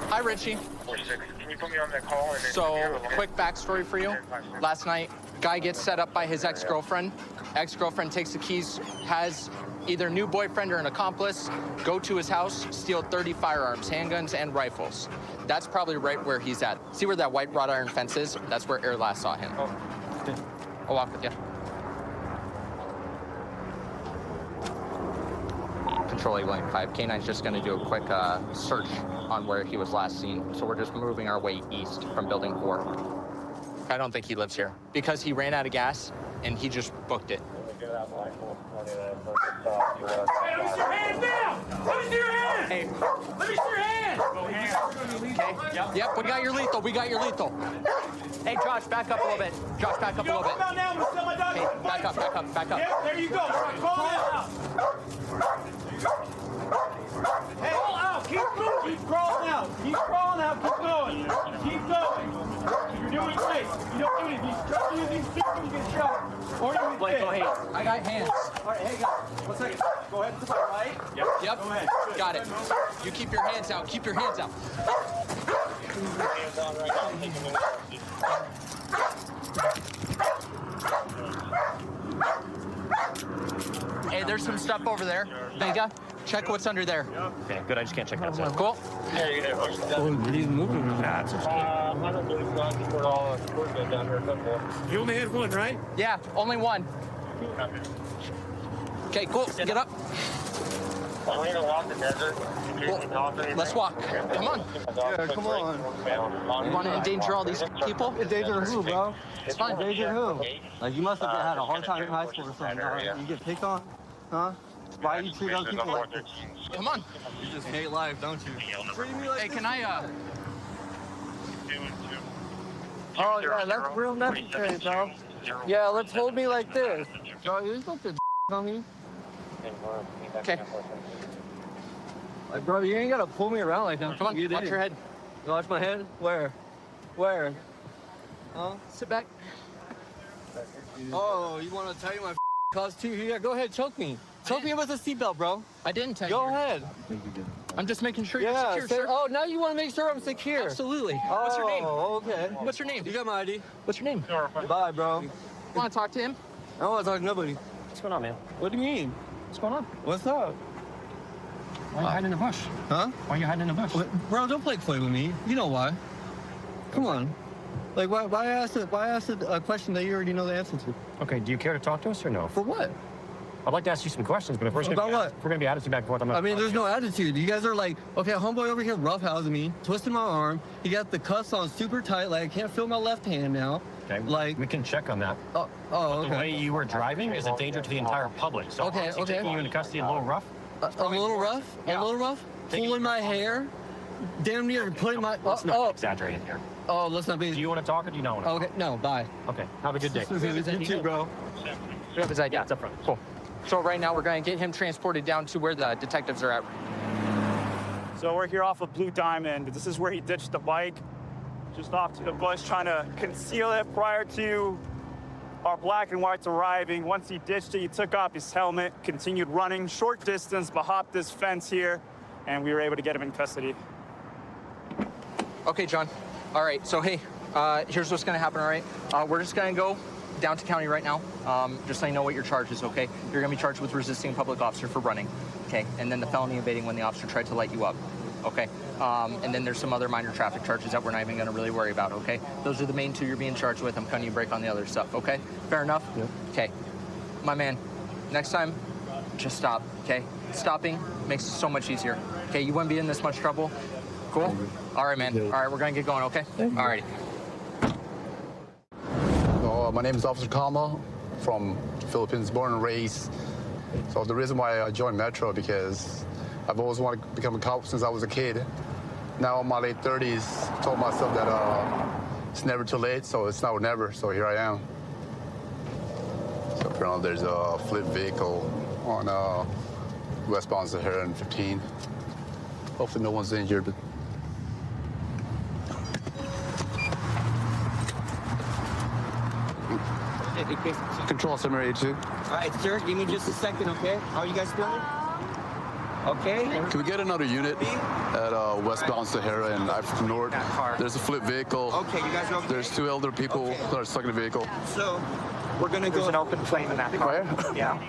Hi, Richie. 46, can you put me on that call? And So, quick backstory for you. Last night, guy gets set up by his ex-girlfriend. Ex-girlfriend takes the keys, has either new boyfriend or an accomplice go to his house, steal 30 firearms, handguns, and rifles. That's probably right where he's at. See where that white wrought iron fence is? That's where Air last saw him. I'll walk with you. Control A, William 5. K9's just going to do a quick search on where he was last seen. So we're just moving our way east from Building 4. I don't think he lives here because he ran out of gas and he just booked it. Hey, let me see your hands down! Let me see your hands! Hey. Let me see your hands! Okay. Yep, we got your lethal. We got your lethal. Hey, Josh, back up a little bit. Josh, back up a little bit. Come out now. I'm gonna sell my dog. Hey, back up, back up, back up. Yep, there you go. Call out. Hey, crawl out. Keep moving. Keep crawling out. Keep crawling out. Keep going. Keep going. You're doing great. You don't do anything. You try to do these things, you get shot. Or you get Blake, go hit. ahead. I got hands. All right, hey, guys. 1 second. Go ahead and start, right? Yep. Go ahead. Good. Got it. You keep your hands out. Keep your hands out. Hey, there's some stuff over there. Vega, check what's under there. Okay, good. I just can't check that stuff. Cool. He's moving. You only had one, right? Yeah, only one. Okay, cool. Get up. We're gonna walk the desert. Let's walk. Come on. Yeah, come on. You want to endanger all these people? Endanger who, bro? It's fine. Endanger who? Like, you must have had a hard time in high school or something. You get picked on? Huh? Why do you treat other people like this? Come on. You just hate life, don't you? Hey, can I, Oh, yeah, that's real necessary, bro. Yeah, let's hold me like this. Bro, you don't have to on me. Okay. Like, bro, you ain't gotta pull me around like that. Come on, watch your head. Watch my head? Where? Where? Huh? Sit back. Oh, you wanna tell you my cause too? Yeah, go ahead, choke me. Choke me with a seatbelt, bro. I didn't tell you. Go ahead. I'm just making sure you're Yeah, secure, say, sir. oh, now you want to make sure I'm secure. Absolutely. Oh, What's your name? Okay. What's your name? You got my ID. What's your name? Bye, bro. You want to talk to him? I don't want to talk to nobody. What's going on, man? What do you mean? What's going on? What's up? Why are you hiding in the bush? Huh? Why are you hiding in the bush? Bro, don't play coy with me. You know why. Come on. Like, why ask a question that you already know the answer to? Okay, do you care to talk to us or no? For what? I'd like to ask you some questions, but if we're About gonna what? if we're gonna be attitude back and forth, I'm not. I mean, there's no attitude. You guys are like, okay, homeboy over here roughhousing me, twisting my arm. He got the cuffs on super tight, like I can't feel my left hand now. Okay. Like, we can check on that. Oh, okay. The way you were driving is a danger to the entire public. So Okay, honestly, okay. taking you into custody a little rough. A little rough? Yeah. A little rough? Pulling my hair? Damn near putting my... Let's not exaggerate here. Oh, let's not be... Do you want to talk or do you not want to Okay, no, bye. Okay, have a good day. You too, bro. We have his ID. Yeah, it's up front. Cool. So right now we're going to get him transported down to where the detectives are at. So we're here off of Blue Diamond. This is where he ditched the bike, just off to the bush, trying to conceal it prior to our black and whites arriving. Once he ditched it, he took off his helmet, continued running short distance, but hopped this fence here, and we were able to get him in custody. Okay, John. All right, so hey, here's what's gonna happen, all right? We're just gonna go down to county right now, just so you know what your charge is, okay? You're gonna be charged with resisting a public officer for running, okay? And then the felony evading when the officer tried to light you up, okay? And then there's some other minor traffic charges that we're not even gonna really worry about, okay? Those are the main two you're being charged with. I'm cutting you a break on the other stuff, okay? Fair enough? Yep. Okay. My man, next time, just stop, okay? Stopping makes it so much easier, okay? You wouldn't be in this much trouble. Cool? All right, man. All right, we're gonna get going, okay? All right. My name is Officer Kama from Philippines, born and raised So the reason why I joined Metro because I've always wanted to become a cop since I was a kid. Now in my late 30s, told myself that it's never too late, so it's now or never. So here I am. So apparently there's a flipped vehicle on westbound Sahara and 15. Hopefully no one's injured. But Control 782. All right, sir, give me just a second, okay? How are you guys doing? Okay. Can we get another unit at westbound Sahara and I-50 North? There's a flipped vehicle. Okay, you guys are okay? There's 2 elder people that are stuck in the vehicle. So, we're gonna go. There's an open flame in that car. Yeah.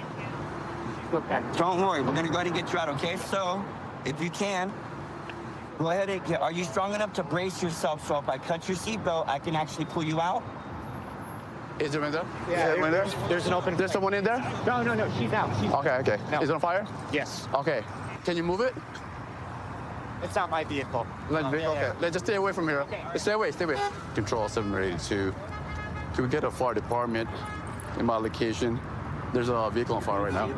Okay. Don't worry, we're gonna go ahead and get you out, okay? So, if you can, go ahead and are you strong enough to brace yourself so if I cut your seatbelt, I can actually pull you out? Is there one there? Yeah, Is there one there? there's an open. There's someone in there? No, she's out. Okay. No. Is it on fire? Yes. Okay. Can you move it? It's not my vehicle. Okay. Let's just stay away from here. Okay. Stay away. Control 782. Can we get a fire department in my location? There's a vehicle on fire right now.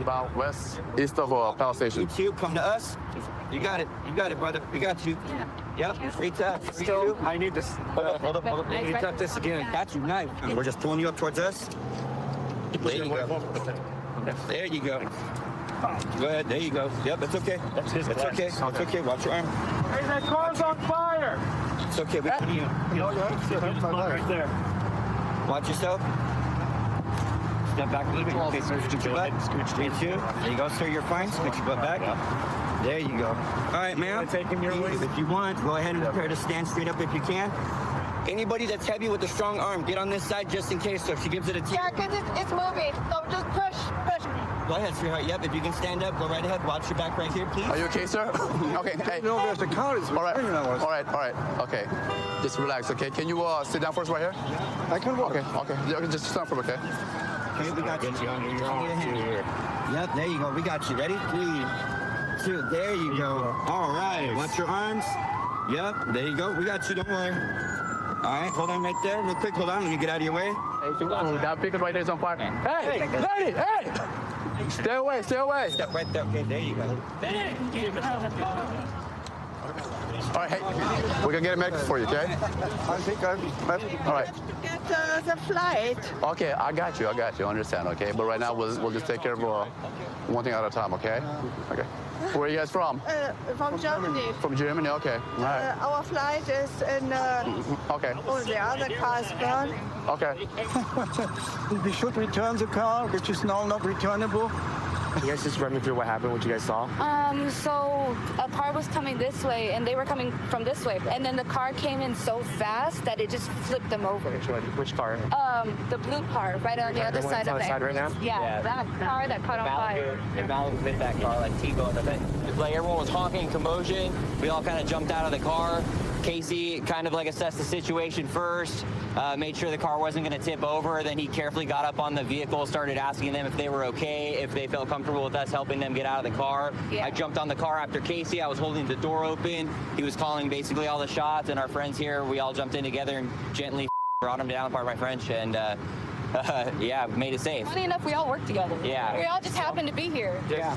About west, east of Palace Station. You two, come to us. You got it, brother. We got you. Yep, straight up. Still, I need this. Hold up. You got this again. Got you, knife. We're just pulling you up towards us. There you go. There you go. Go ahead. There you go. Yep, it's okay. It's okay. It's okay. Watch your arm. Hey, that car's on fire! It's okay. We put you. Right there. Watch yourself. Step back a little bit. Okay, scooch your butt. Scooch you. There you go, sir. You're fine. Scooch your butt back. There you go. All right, ma'am. Taking your waist. If you want, go ahead and prepare to stand straight up if you can. Anybody that's heavy with a strong arm, get on this side just in case. So if she gives it a tip. Yeah, because it's moving. So just push. Go ahead, sweetheart. Yep, if you can stand up, go right ahead. Watch your back right here, please. Are you okay, sir? Okay. Hey. No, there's the car. All right. Okay. Just relax, okay? Can you sit down for us right here? I can walk. Okay. Yeah, just stand for me, okay? Okay, we got you. Yep, there you go. We got you. Ready? 3, 2. There you go. All right. Watch your arms. Yep, there you go. We got you. Don't worry. All right, hold on right there. Real quick, hold on. Let me get out of your way. That vehicle right there is on fire. Hey, lady, hey! Stay away. Step right there. Okay, there you go. All right, hey, we're gonna get a medic for you, okay? I think All right. Get the flight. Okay, I got you. I understand, okay? But right now, we'll just take care of one thing at a time, okay? Okay. Where are you guys from? From Germany. From Germany, okay. All right. Our flight is in. Okay. Oh, the other car is burned. Okay. we should return the car, which is now not returnable. You guys just run me through what happened, what you guys saw? So a car was coming this way, and they were coming from this way, and then the car came in so fast that it just flipped them over. Which car? The blue car, right on the other side of it. Right now? Yeah, that car that caught on fire. And Val was with that car, like T-Bone of it. Like everyone was honking, commotion. We all kind of jumped out of the car. Casey kind of like assessed the situation first, made sure the car wasn't going to tip over. Then he carefully got up on the vehicle, started asking them if they were okay, if they felt comfortable with us helping them get out of the car. Yeah. I jumped on the car after Casey. I was holding the door open. He was calling basically all the shots, and our friends here, we all jumped in together and gently brought him down, pardon my French, and yeah, made it safe. Funny enough, we all work together. Yeah. We all just happened to be here. Yeah,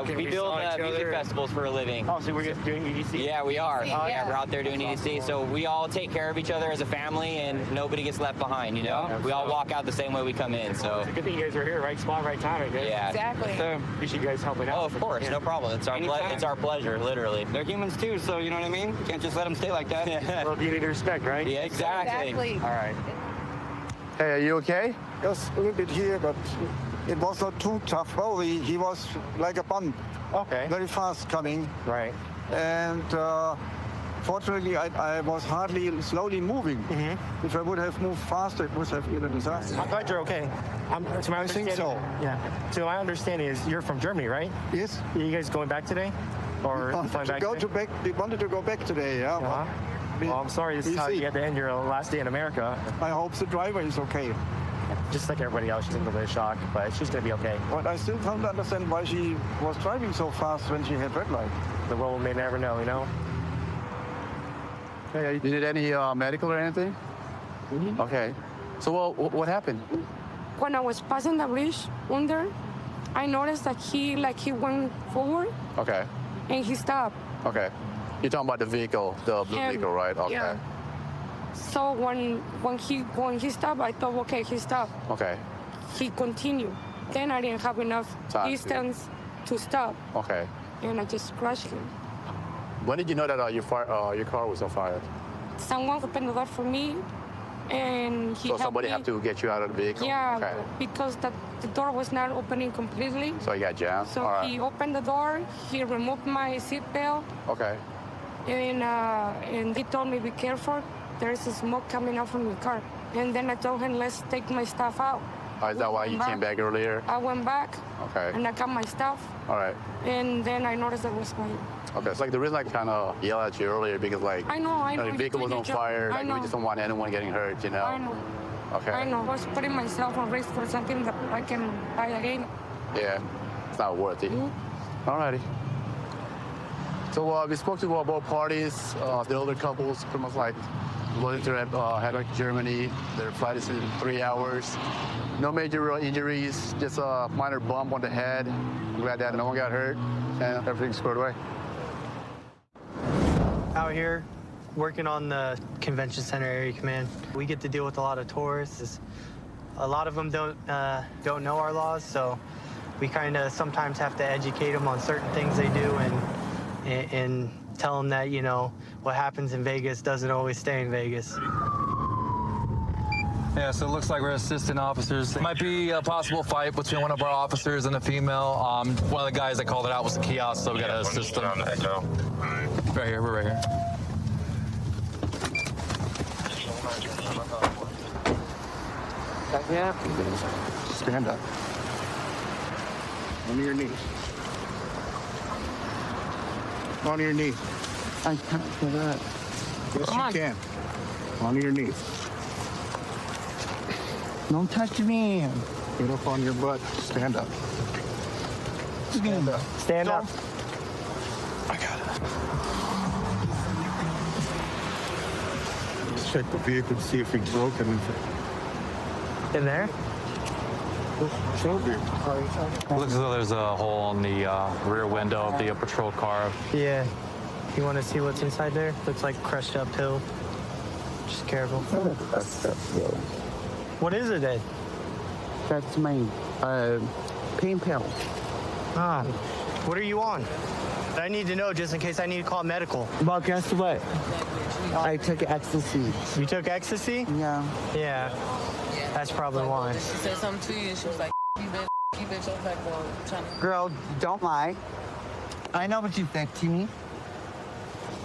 we build music festivals for a living. Oh, so we're just doing EDC? Yeah, we are. Yeah. We're out there doing EDC. So we all take care of each other as a family, and nobody gets left behind, you know? We all walk out the same way we come in, so. It's a good thing you guys are here, right spot, right time, I guess. Yeah. Exactly. So, appreciate you guys helping out. Oh, of course, no problem. It's our pleasure, literally. They're humans too, so you know what I mean? Can't just let them stay like that. Well, you need to respect, right? Yeah, exactly. All right. Hey, are you okay? Yes, a little bit here, but it was not too tough. Well, he was like a bomb. Okay. Very fast coming. Right. And fortunately, I was slowly moving. Mm-hmm. If I would have moved faster, it would have been a disaster. I'm glad you're okay. To my I think so. Yeah. So my understanding is you're from Germany, right? Yes. Are you guys going back today? Or flying back today? We wanted to go back today, yeah. Uh-huh. Well, I'm sorry this is how you had to end your last day in America. I hope the driver is okay. Just like everybody else, she's in a little bit of shock, but she's going to be okay. But I still don't understand why she was driving so fast when she had red light. The world may never know, you know? Hey, you did any medical or anything? Mm-hmm. Okay. So what happened? When I was passing the bridge under, I noticed that he went forward Okay. and he stopped. Okay. You're talking about the vehicle, the blue And- vehicle, right? Okay. yeah. So when he stopped, I thought, okay, he stopped. Okay. He continued. Then I didn't have enough Time to- distance to stop, Okay. and I just crushed him. When did you know that your car was on fire? Someone opened the door for me, and he So helped somebody me. have to get you out of the vehicle? Yeah, Okay. because the door was not opening completely. So you got jammed? So All right. he opened the door, he removed my seatbelt, Okay. and he told me, be careful, there's smoke coming out from your car. And then I told him, let's take my stuff out. Is that why you came back earlier? I went back, Okay. and I got my stuff, All right. and then I noticed it was fire. Okay. It's like the reason I kind of yelled at you earlier because like I know, you know, the you vehicle did was your on job. fire. I Like we know. just don't want anyone getting hurt, you know? I know. Okay. I know. I was putting myself on risk for something that I can buy again. Yeah. It's not worth it. Alrighty. So we spoke to both parties. The older couples pretty much like willing to head back to Germany. Their flight is in 3 hours. No major real injuries, just a minor bump on the head. I'm glad that no one got hurt and everything's squared away. Out here, working on the Convention Center Area Command, we get to deal with a lot of tourists. A lot of them don't know our laws, so we kind of sometimes have to educate them on certain things they do and tell them that, you know, what happens in Vegas doesn't always stay in Vegas. Yeah, so it looks like we're assistant officers. Might be a possible fight between one of our officers and a female. One of the guys that called it out was the kiosk, so we gotta assist them. Right here, we're right here. Yeah. Stand up. On your knees. On your knees. I can't do that. Yes, Come you on. can. On your knees. Don't touch me. Get up on your butt. Stand up. Stand up. Stand up. I got it. Let's check the vehicle to see if it's broken. In there? Looks as though there's a hole on the rear window of the patrol car. Yeah. You want to see what's inside there? Looks like crushed up pill. Just careful. What is it then? That's my pain pill. Ah, what are you on? I need to know just in case I need to call medical. Well, guess what? I took ecstasy. You took ecstasy? Yeah. Yeah. That's probably why. She said something to you, and she was like, you bitch. I was like, well, trying to... Girl, don't lie. I know what you said to me.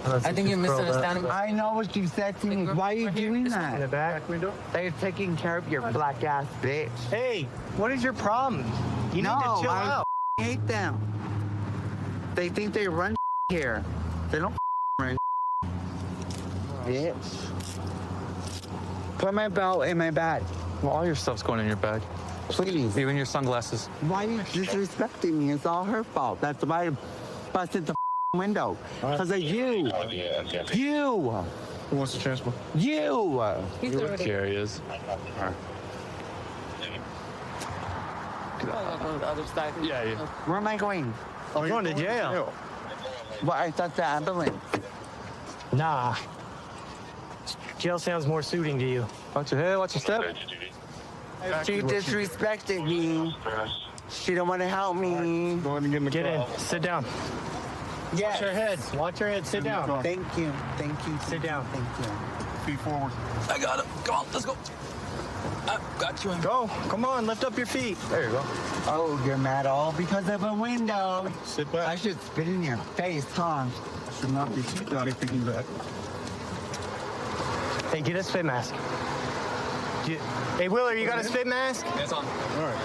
I think you're misunderstanding. I know what you said to me. Why are you doing that? In the back window? They're taking care of your black ass bitch. Hey, what is your problem? You need to chill out. I hate them. They think they run here. They don't run bitch. Put my belt in my bag. Well, all your stuff's going in your bag. Please. Even your sunglasses. Why are you disrespecting me? It's all her fault. That's why I busted the window. Because of you. You. Who wants to transfer? You. Here he is. Yeah. Where am I going? I'm going to jail. Well, I thought the ambulance. Nah. Jail sounds more suiting to you. Watch your head, watch your step. She disrespected me. She don't want to help me. Get in. Sit down. Yes. Watch your head. Watch your head. Sit down. Thank you. Thank you. Sit down. Thank you. Feet forward. I got it. Come on, let's go. I got you. Go. Come on, lift up your feet. There you go. Oh, you're mad all because of a window. Sit back. I should spit in your face, huh? Should not be naughty thinking that. Hey, get a spit mask. Hey, Willer, you got a spit mask? It's on. All right.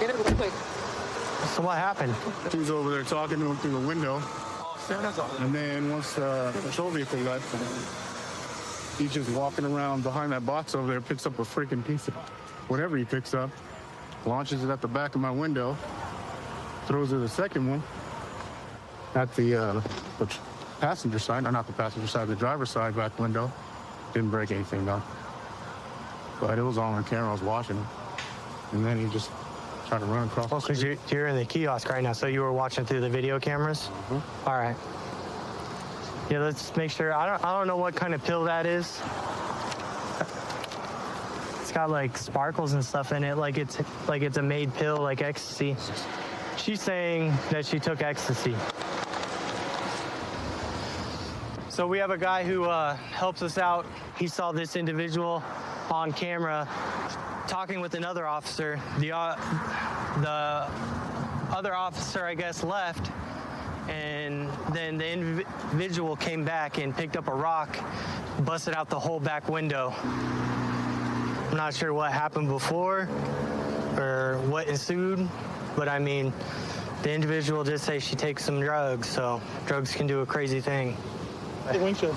Get it real quick. So what happened? He was over there talking to him through the window. And then once the patrol vehicle left, he's just walking around behind that box over there, picks up a freaking piece of whatever he picks up, launches it at the back of my window, throws it the second one at the passenger side, or not the passenger side, the driver's side back window. Didn't break anything though. But it was all on camera, I was watching it. And then he just Trying to run across. Oh, because you're in the kiosk right now, so you were watching through the video cameras? All right. Yeah, let's make sure. I don't know what kind of pill that is. It's got like sparkles and stuff in it, like it's a made pill, like ecstasy. She's saying that she took ecstasy. So we have a guy who helps us out. He saw this individual on camera talking with another officer. The other officer, I guess, left, and then the individual came back and picked up a rock, busted out the whole back window. I'm not sure what happened before or what ensued, but I mean, the individual did say she takes some drugs, so drugs can do a crazy thing. The windshield.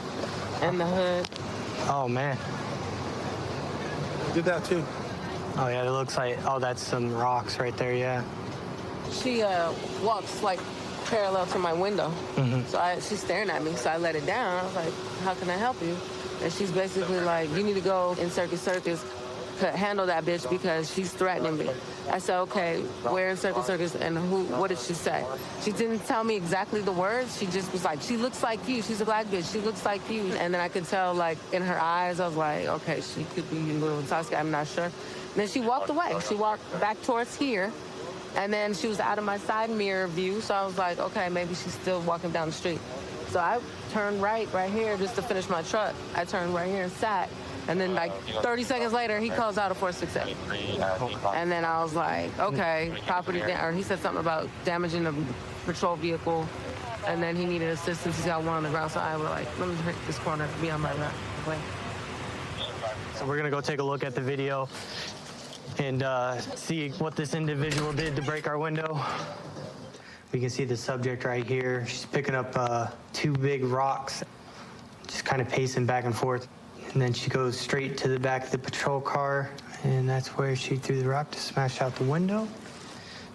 And the hood. Oh, man. Did that too. Oh, yeah, it looks like, oh, that's some rocks right there, yeah. She walks like parallel to my window. So she's staring at me, so I let it down. I was like, how can I help you? And she's basically like, you need to go in Circus Circus, handle that bitch because she's threatening me. I said, okay, where in Circus Circus and who, what did she say? She didn't tell me exactly the words. She just was like, she looks like you. She's a black bitch. She looks like you. And then I could tell, like, in her eyes, I was like, okay, she could be a little Sasuke, I'm not sure. And then she walked away. She walked back towards here. And then she was out of my side mirror view. So I was like, okay, maybe she's still walking down the street. So I turned right here just to finish my truck. I turned right here and sat. And then like 30 seconds later, he calls out a 468. And then I was like, okay, property damage. Or he said something about damaging a patrol vehicle. And then he needed assistance. He's got one on the ground. So I was like, let me hit this corner, be on my way. So we're gonna go take a look at the video and see what this individual did to break our window. We can see the subject right here. She's picking up 2 big rocks, just kind of pacing back and forth. And then she goes straight to the back of the patrol car, and that's where she threw the rock to smash out the window.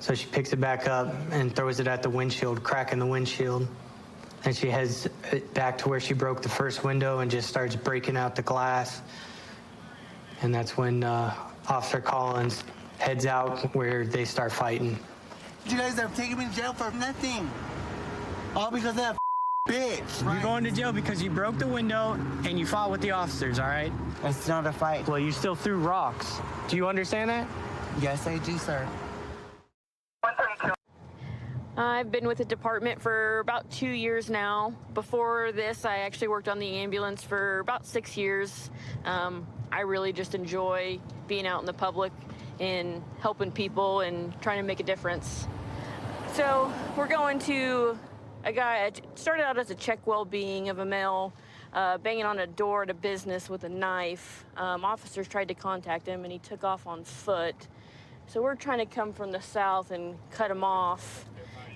So she picks it back up and throws it at the windshield, cracking the windshield. And she heads back to where she broke the first window and just starts breaking out the glass. And that's when Officer Collins heads out where they start fighting. You guys have taken me to jail for nothing. All because of that bitch. You're going to jail because you broke the window and you fought with the officers, all right? It's not a fight. Well, you still threw rocks. Do you understand that? Yes, I do, sir. I've been with the department for about 2 years now. Before this, I actually worked on the ambulance for about 6 years. I really just enjoy being out in the public and helping people and trying to make a difference. So we're going to a guy, started out as a check well-being of a male, banging on a door at a business with a knife. Officers tried to contact him and he took off on foot. So we're trying to come from the south and cut him off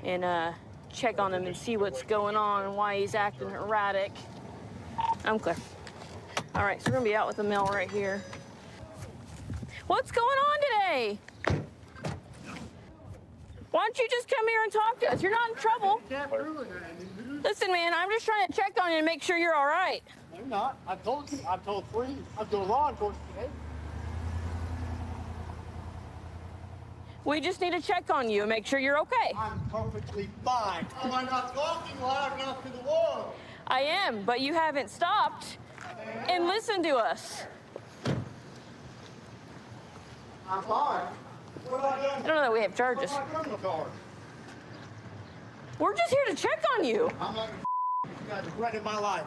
and check on him and see what's going on and why he's acting erratic. I'm clear. All right, so we're gonna be out with the male right here. What's going on today? Why don't you just come here and talk to us? You're not in trouble. Listen, man, I'm just trying to check on you and make sure you're all right. I'm not. I told you. I told 3. I'm doing law enforcement today. We just need to check on you and make sure you're okay. I'm perfectly fine. Am I not talking loud enough to the world? I am, but you haven't stopped and listened to us. I'm fine. What have I done? I don't know that we have charges. We're just here to check on you. I'm not you guys threatened my life.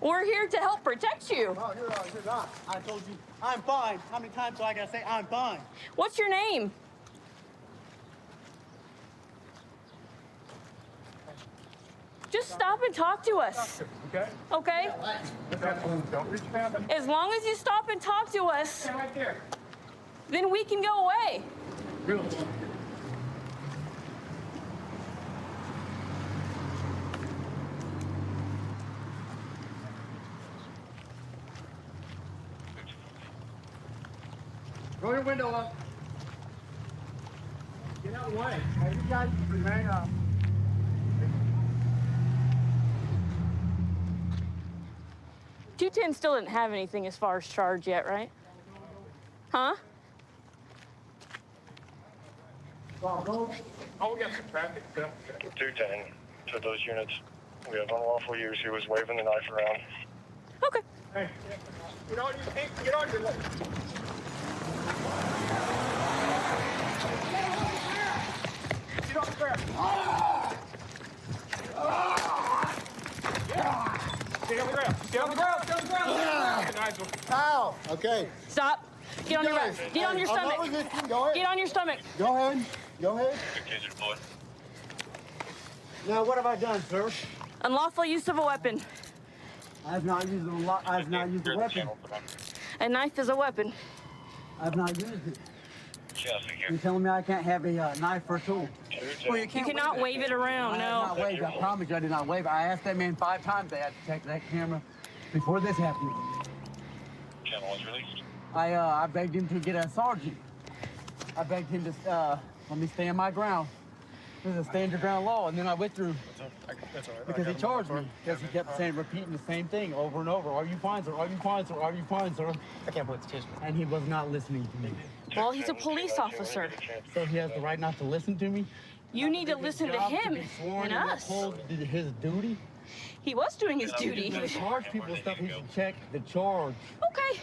We're here to help protect you. No, you're not. I told you I'm fine. How many times do I gotta say I'm fine? What's your name? Just stop and talk to us. Okay? Okay? Don't reach down. As long as you stop and talk to us, then we can go away. Really? Roll your window up. Get out of the way. Hey, you guys remain up. $210 still didn't have anything as far as charge yet, right? Huh? Oh, we got some traffic. 210 to those units. We have unlawful use. He was waving the knife around. Okay. Hey, get on your feet. Get on your legs. Get on the ground. Stay on the ground. Stay on the ground. Stay on the ground. Nigel. Ow. Okay. Stop. Get on your back. Get on your stomach. Go ahead. Get on your stomach. Go ahead. Go ahead. Taser deployed. Now, what have I done, sir? Unlawful use of a weapon. I've not used a weapon. A knife is a weapon. I've not used it. You're telling me I can't have a knife or a tool? Well, you cannot wave it around, I no. have not waved. I promise you I did not wave. I asked that man 5 times. They had to check that camera before this happened. Channel was released. I begged him to get a sergeant. I begged him to let me stand my ground. This is a stand your ground law, and then I withdrew. That's all right. Because he charged me. Because he kept repeating the same thing over and over. Are you fine, sir? Are you fine, sir? Are you fine, sir? I can't believe it's his. And he was not listening to me. Well, he's a police officer. So he has the right not to listen to me? You need to listen to him and us. His duty? He was doing his duty. He should charge people stuff. He should check the charge. Okay.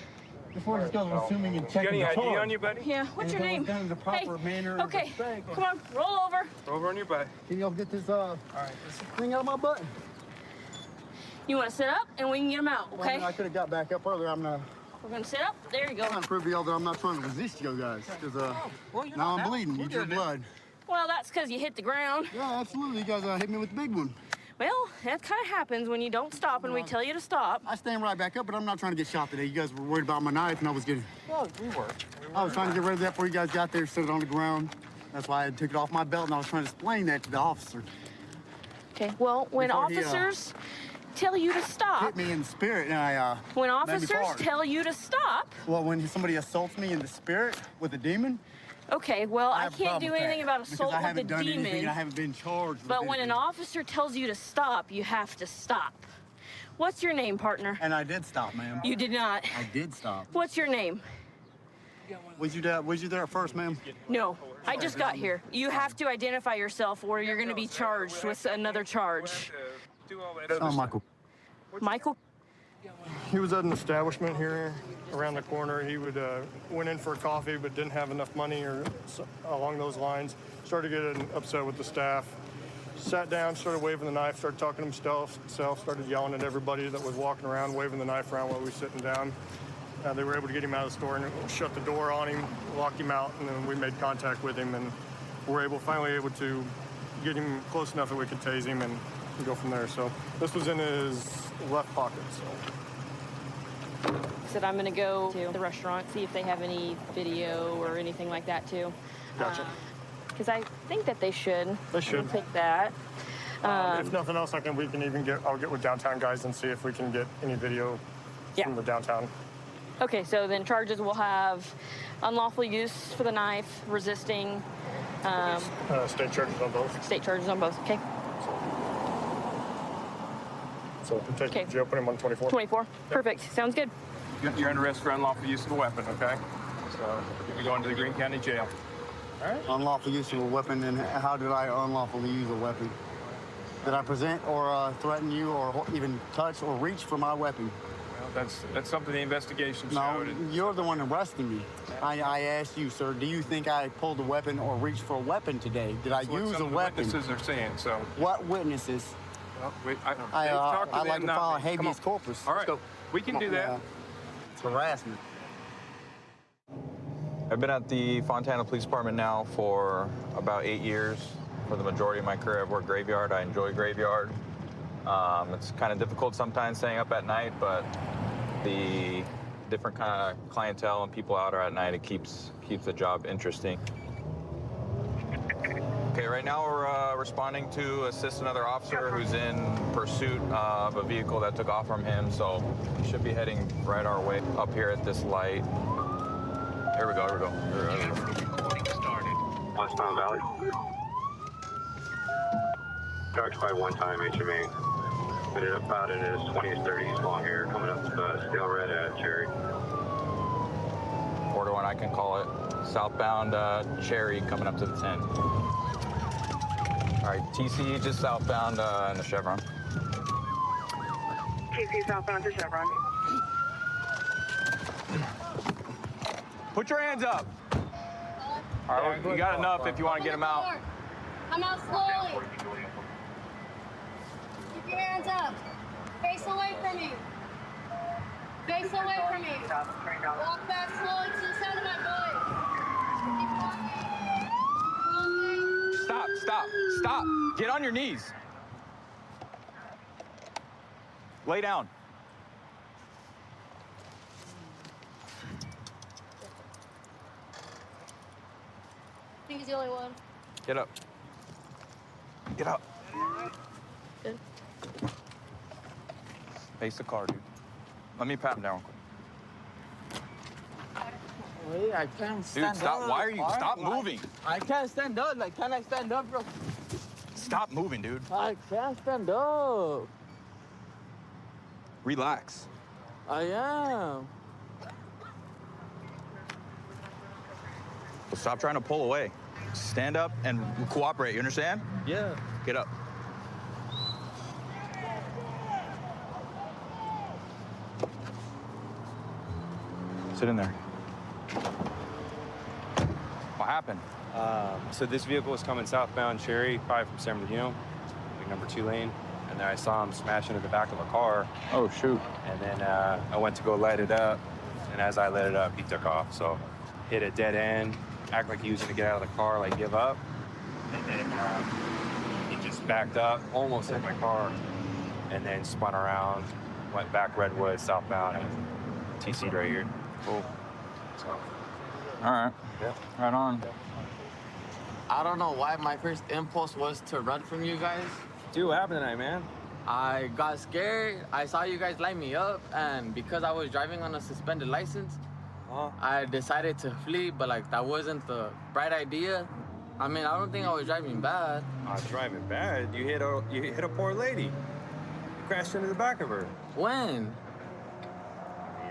Before he goes assuming and checking You got the any ID charge. on you, buddy? Yeah, what's your name? Done in the proper manner and Okay, respect. come on, roll over. Over on your back. Can y'all get this thing out of my butt? You want to sit up and we can get him out, Well, I okay? mean, I could have got back up earlier. We're going to sit up. There you go. I'm trying to prove to y'all that I'm not trying to resist you guys. Because now I'm bleeding. You drew blood. Well, that's because you hit the ground. Yeah, absolutely. You guys hit me with the big one. Well, that kind of happens when you don't stop and we tell you to stop. I stand right back up, but I'm not trying to get shot today. You guys were worried about my knife, and I was getting... Well, we were. I was trying to get rid of that before you guys got there, set it on the ground. That's why I took it off my belt, and I was trying to explain that to the officer. Okay, well, when Before he, officers tell you to stop... Hit me in the spirit, and I, When made me officers fart. tell you to stop... Well, when somebody assaults me in the spirit with a demon... Okay, well, I have a can't problem do with anything that, about because assault I with a haven't done anything, demon. and I haven't been charged with But when an anything. officer tells you to stop, you have to stop. What's your name, partner? And I did stop, ma'am. You did not. I did stop. What's your name? Was you there at first, ma'am? No, I just got here. You have to identify yourself or you're going to be charged with another charge. Oh, Michael. Michael? He was at an establishment here around the corner. He went in for a coffee but didn't have enough money or along those lines. Started getting upset with the staff. Sat down, started waving the knife, started talking to himself, started yelling at everybody that was walking around, waving the knife around while we were sitting down. They were able to get him out of the store and shut the door on him, lock him out, and then we made contact with him and were finally able to get him close enough that we could tase him and go from there. So this was in his left pocket. So. Said I'm going to go to the restaurant, see if they have any video or anything like that too. Gotcha. Because I think that they should. They should. We'll take that. If nothing else, I'll get with downtown guys and see if we can get any video from the downtown. Okay, so then charges will have unlawful use for the knife, resisting. State charges on both. State charges on both. Okay. So we'll take him to jail, put him on 24. 24. Perfect. Sounds good. You're under arrest for unlawful use of a weapon, okay? So you'll be going to the Greene County Jail. All right. Unlawful use of a weapon, and how did I unlawfully use a weapon? Did I present or threaten you or even touch or reach for my weapon? Well, that's something the investigation No, showed. you're the one arresting me. I asked you, sir, do you think I pulled a weapon or reached for a weapon today? Did I That's what use some a of the weapon? witnesses are saying, so. What witnesses? Well, I'd like to file a habeas corpus. All right, we can do that. It's harassment. I've been at the Fontana Police Department now for about 8 years. For the majority of my career, I've worked graveyard. I enjoy graveyard. It's kind of difficult sometimes staying up at night, but the different kind of clientele and people out at night, it keeps the job interesting. Okay, right now we're responding to assist another officer who's in pursuit of a vehicle that took off from him, so he should be heading right our way up here at this light. Here we go. Westbound Valley. Charged by one-time HMA. Ended up out in his 20s, 30s, long hair, coming up stale red at Cherry. quarter one, I can call it. Southbound Cherry coming up to the 10. All right, TC just southbound in the Chevron. TC southbound to Chevron. Put your hands up. All right, you got enough if you want to get them out. Come out slowly. Keep your hands up. Face away from me. Face away from me. Walk back slowly to the sound of my voice. Keep walking. Stop. Get on your knees. Lay down. I think he's the only one. Get up. Get up. Good. Face the car, dude. Let me pat him down real quick. Wait, I can't stand up. Dude, stop. Why are you? Stop moving. I can't stand up. Like, can I stand up, bro? Stop moving, dude. I can't stand up. Relax. I am. Well, stop trying to pull away. Stand up and cooperate. You understand? Yeah. Get up. Sit in there. What happened? So this vehicle was coming southbound Cherry, probably from San Bernardino, like number 2 lane. And then I saw him smash into the back of a car. Oh, shoot. And then I went to go light it up. And as I lit it up, he took off. So hit a dead end, act like he was gonna get out of the car, like give up. And then he just backed up, almost hit my car. And then spun around, went back Redwood, southbound, and TC'd right here. Cool. So. All right. Yeah. Right on. I don't know why my first impulse was to run from you guys. Dude, what happened tonight, man? I got scared. I saw you guys light me up, and because I was driving on a suspended license, I decided to flee, but like that wasn't the right idea. I mean, I don't think I was driving bad. Driving bad? You hit a poor lady. You crashed into the back of her. When?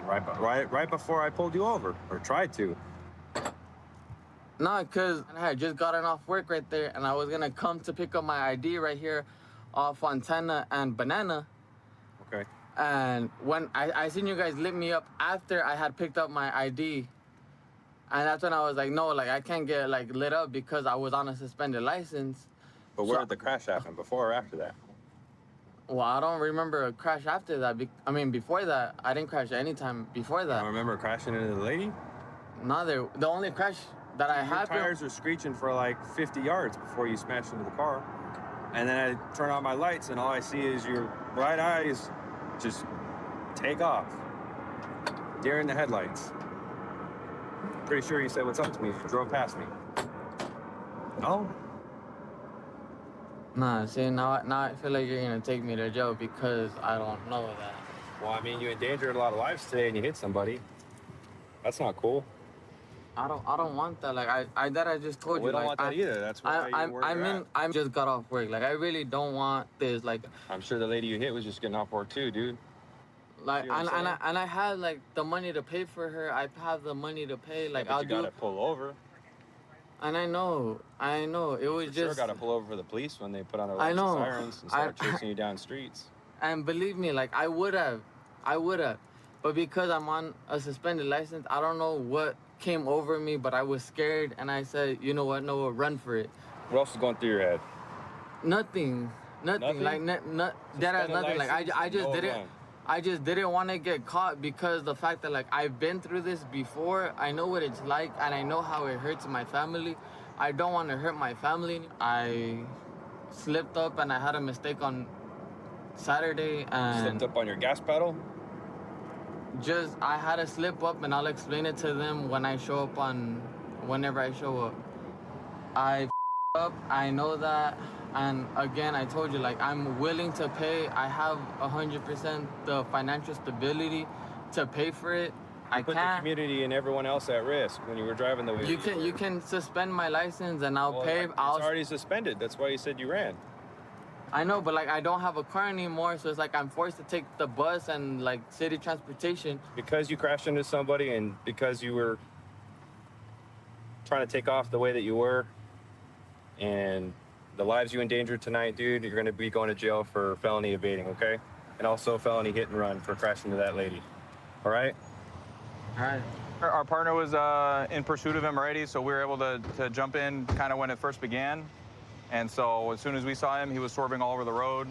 Right before I pulled you over, or tried to. No, because I had just gotten off work right there, and I was gonna come to pick up my ID right here off Fontana and Banana. Okay. And when I seen you guys lit me up after I had picked up my ID, and that's when I was like, no, like I can't get like lit up because I was on a suspended license. But where did the crash happen? Before or after that? Well, I don't remember a crash after that. I mean, before that, I didn't crash any time before that. I remember crashing into the lady? No, the only crash that I had. Your tires were screeching for like 50 yards before you smashed into the car. And then I turn on my lights and all I see is your bright eyes just take off. Deer in the headlights. Pretty sure you said what's up to me. You drove past me. No? Nah, see, now I feel like you're gonna take me to jail because I don't know that. Well, I mean, you endangered a lot of lives today and you hit somebody. That's not cool. I don't want that. Like I just told We you. don't like, want that either. That's why I just got off work. Like I really don't want this. Like I'm sure the lady you hit was just getting off work too, dude. Like See what I'm saying? and I had like the money to pay for her. I have the money to pay. Like Yeah, but I'll you do. gotta pull over. And I know. It was For just. sure gotta pull over for the police when they put on their I lights know. and sirens and start chasing you down streets. And believe me, like I would have, but because I'm on a suspended license, I don't know what came over me, but I was scared, and I said, you know what, Noah, run for it. What else is going through your head? Nothing. Like that has nothing. Like I just didn't. I just didn't want to get caught because the fact that like I've been through this before. I know what it's like, and I know how it hurts my family. I don't want to hurt my family. I slipped up and I had a mistake on Saturday and Slipped up on your gas pedal? I had a slip up, and I'll explain it to them when I show up whenever I show up. I up, I know that, and again, I told you, like, I'm willing to pay. I have 100% the financial stability to pay for it. I Put the can't. community and everyone else at risk when you were driving the vehicle. You can suspend my license, and I'll pay. It's already suspended. That's why you said you ran. I know, but like I don't have a car anymore, so it's like I'm forced to take the bus and like city transportation. Because you crashed into somebody and because you were trying to take off the way that you were, and the lives you endangered tonight, dude, you're gonna be going to jail for felony evading, okay? And also felony hit and run for crashing into that lady. All right? All right. Our partner was in pursuit of him already, so we were able to jump in kind of when it first began. And so as soon as we saw him, he was swerving all over the road.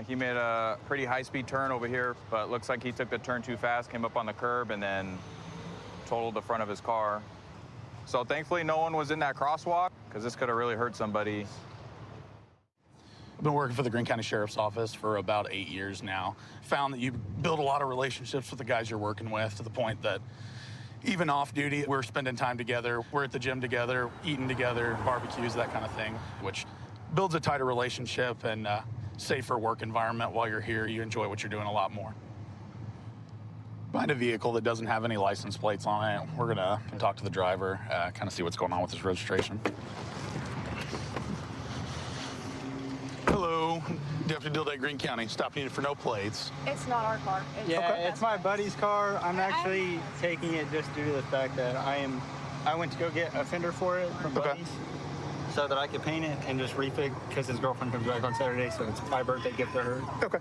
He made a pretty high-speed turn over here, but looks like he took the turn too fast, came up on the curb, and then totaled the front of his car. So thankfully, no one was in that crosswalk, because this could have really hurt somebody. I've been working for the Greene County Sheriff's Office for about 8 years now. Found that you build a lot of relationships with the guys you're working with, to the point that even off duty, we're spending time together. We're at the gym together, eating together, barbecues, that kind of thing, which builds a tighter relationship and safer work environment. While you're here, you enjoy what you're doing a lot more. Find a vehicle that doesn't have any license plates on it. We're gonna talk to the driver, kind of see what's going on with his registration. Hello, Deputy Dildade, Greene County. Stopping you for no plates. It's not our car. Yeah, it's my buddy's car. I'm actually taking it just due to the fact that I went to go get a fender for it from Buddy's so that I could paint it and just refig, because his girlfriend comes back on Saturday, so it's my birthday gift to her. Okay.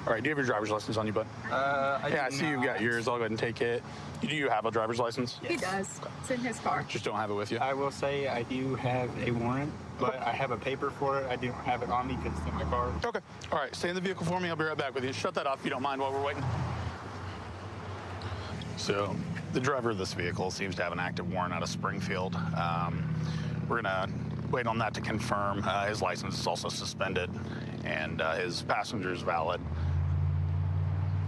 All right, do you have your driver's license on you, bud? I see you've got yours. I'll go ahead and take it. Do you have a driver's license? He does. It's in his car. Just don't have it with you? I will say I do have a warrant, but I have a paper for it. I don't have it on me because it's in my car. Okay. All right, stay in the vehicle for me. I'll be right back with you. Shut that off if you don't mind while we're waiting. So the driver of this vehicle seems to have an active warrant out of Springfield. We're gonna wait on that to confirm. His license is also suspended, and his passenger is valid.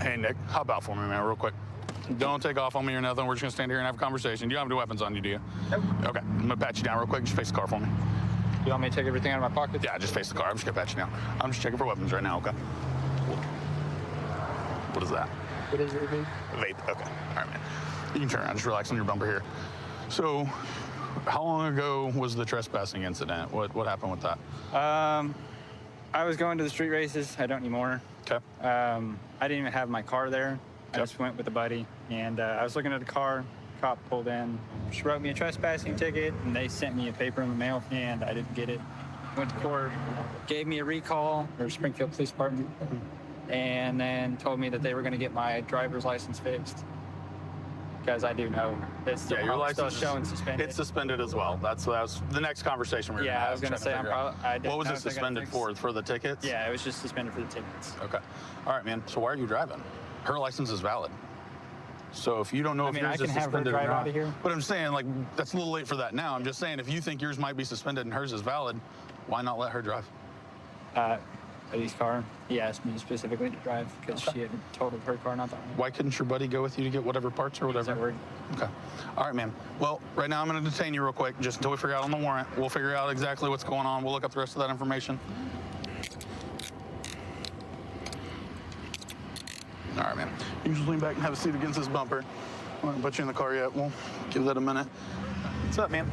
Hey, Nick, hop out for me, man, real quick. Don't take off on me or nothing. We're just gonna stand here and have a conversation. You don't have any weapons on you, do you? Nope. Okay, I'm gonna pat you down real quick. Just face the car for me. You want me to take everything out of my pocket? Yeah, just face the car. I'm just gonna pat you down. I'm just checking for weapons right now, okay? What is that? What is it, vape? Vape, okay. All right, man. You can turn around, just relax on your bumper here. So, how long ago was the trespassing incident? What happened with that? I was going to the street races. I don't anymore. Okay. I didn't even have my car there. I just went with a buddy, and I was looking at the car. Cop pulled in, she wrote me a trespassing ticket, and they sent me a paper in the mail, and I didn't get it. Went to court, gave me a recall, or Springfield Police Department, and then told me that they were going to get my driver's license fixed. Because I do know it's still, your license still showing suspended. It's suspended as well. That was the next conversation we were going to have. I was going to say, what was it suspended for? For the tickets? Yeah, it was just suspended for the tickets. Okay. All right, man. So why are you driving? Her license is valid. So if you don't know if yours is suspended or not, but I'm saying, like, that's a little late for that now. I'm just saying, if you think yours might be suspended and hers is valid, why not let her drive? Buddy's car, he asked me specifically to drive because she had totaled her car, not that one. Why couldn't your buddy go with you to get whatever parts or whatever? Okay. All right, man. Well, right now I'm going to detain you real quick, just until we figure out on the warrant. We'll figure out exactly what's going on. We'll look up the rest of that information. All right, man. You just lean back and have a seat against this bumper. I won't put you in the car yet. We'll give that a minute. What's up, man?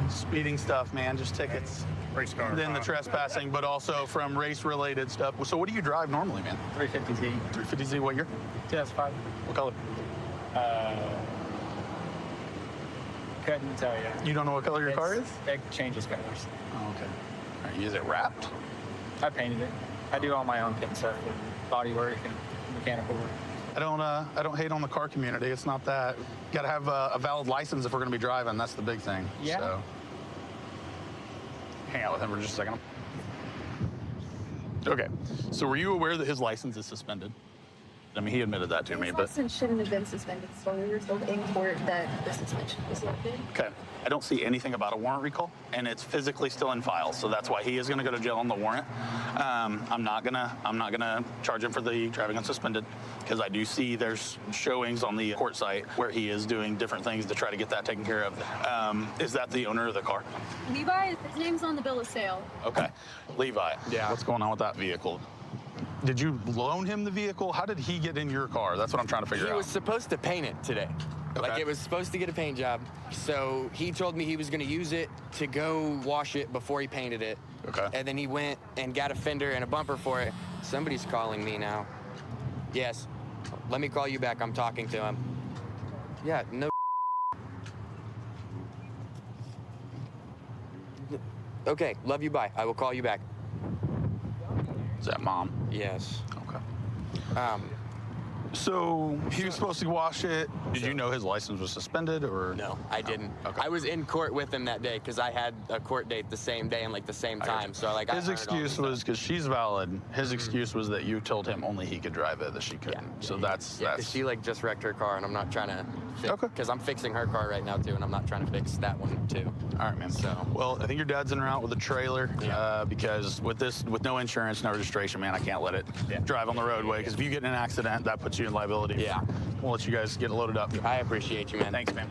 Speeding stuff, man. Just tickets. Race car. Then the trespassing, but also from race-related stuff. So what do you drive normally, man? 350Z. 350Z, what year? 2005. What color? Couldn't tell you. You don't know what color your car is? It changes colors. Oh, okay. All right, is it wrapped? I painted it. I do all my own paint stuff, and body work and mechanical work. I don't hate on the car community. It's not that. You got to have a valid license if we're going to be driving. That's the big thing. Yeah. So. Hang out with him for just a second. Okay. So were you aware that his license is suspended? I mean, he admitted that to me, but... His license shouldn't have been suspended, so we were told in court that the suspension was lifted. Okay. I don't see anything about a warrant recall, and it's physically still in files, so that's why he is going to go to jail on the warrant. I'm not gonna charge him for the driving unsuspended, because I do see there's showings on the court site where he is doing different things to try to get that taken care of. Is that the owner of the car? Levi, his name's on the bill of sale. Okay. Levi. Yeah. What's going on with that vehicle? Did you loan him the vehicle? How did he get in your car? That's what I'm trying to figure out. He was supposed to paint it today. Okay. Like, it was supposed to get a paint job. So he told me he was going to use it to go wash it before he painted it. Okay. And then he went and got a fender and a bumper for it. Somebody's calling me now. Yes. Let me call you back. I'm talking to him. Yeah, no. Okay, love you, bye. I will call you back. Is that mom? Yes. Okay. So he was supposed to wash it. Did you know his license was suspended or? No, I didn't. I was in court with him that day because I had a court date the same day and like the same time. So like his excuse was because she's valid. His excuse was that you told him only he could drive it, that she couldn't. So that's. She like just wrecked her car, and I'm not trying to. Because I'm fixing her car right now too, and I'm not trying to fix that one too. All right, man. So. Well, I think your dad's in route with a trailer because with no insurance, no registration, man, I can't let it drive on the roadway because if you get in an accident, that puts you in liability. Yeah. We'll let you guys get loaded up. I appreciate you, man. Thanks, man.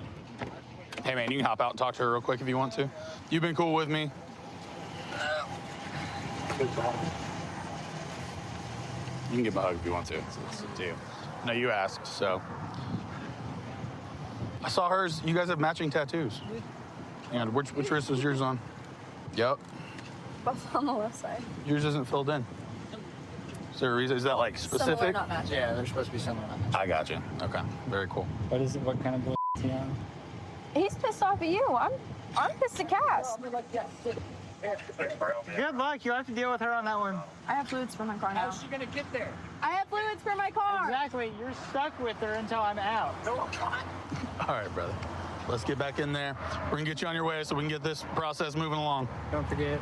Hey, man, you can hop out and talk to her real quick if you want to. You've been cool with me. You can give me a hug if you want to. It's up to you. No, you asked, so. I saw hers. You guys have matching tattoos. And which wrist was yours on? Yep. Both on the left side. Yours isn't filled in. Is there a reason? Is that like specific? Similar, not matching. Yeah, they're supposed to be similar. I got you. Okay, very cool. What is it? What kind of bull is he on? He's pissed off at you. I'm pissed at Cass. Good luck. You have to deal with her on that one. I have fluids for my car now. How's she gonna get there? I have fluids for my car. Exactly. You're stuck with her until I'm out. No, I'm not. All right, brother. Let's get back in there. We're gonna get you on your way so we can get this process moving along. Don't forget,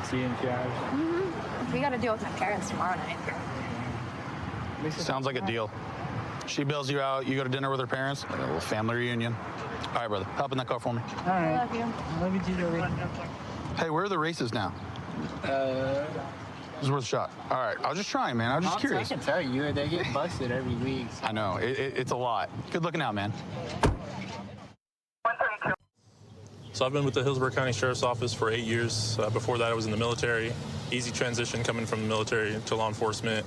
see you in 2 hours. We got to deal with my parents tomorrow night. Sounds like a deal. She bails you out, you go to dinner with her parents, like a little family reunion. All right, brother, hop in that car for me. All right. I love you. I love you too, Joey. Hey, where are the races now? It's worth a shot. All right, I was just trying, man. I was just curious. I can tell you, they get busted every week. I know, it's a lot. Good looking out, man. So I've been with the Hillsborough County Sheriff's Office for 8 years. Before that, I was in the military. Easy transition coming from the military to law enforcement.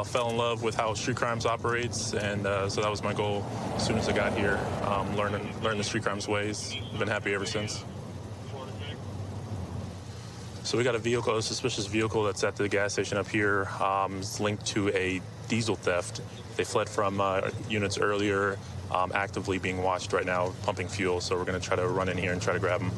Fell in love with how street crimes operates, and so that was my goal as soon as I got here, learn the street crimes ways. I've been happy ever since. So we got a suspicious vehicle that's at the gas station up here. It's linked to a diesel theft. They fled from units earlier, actively being watched right now, pumping fuel. So we're going to try to run in here and try to grab them.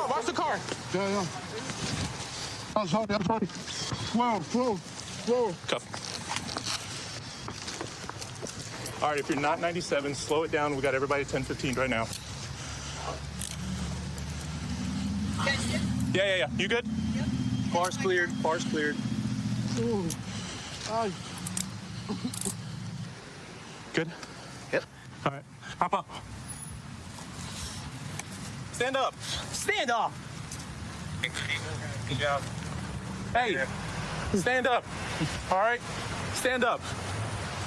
Watch the car. Yeah. I'm sorry. Whoa. Cuff. All right, if you're not 97, slow it down. We got everybody 10-15 right now. Yeah. You good? Yep. Bar's cleared. Good? Yep. All right, hop up. Stand up. Stand up. Good job. Hey, stand up. All right? Stand up.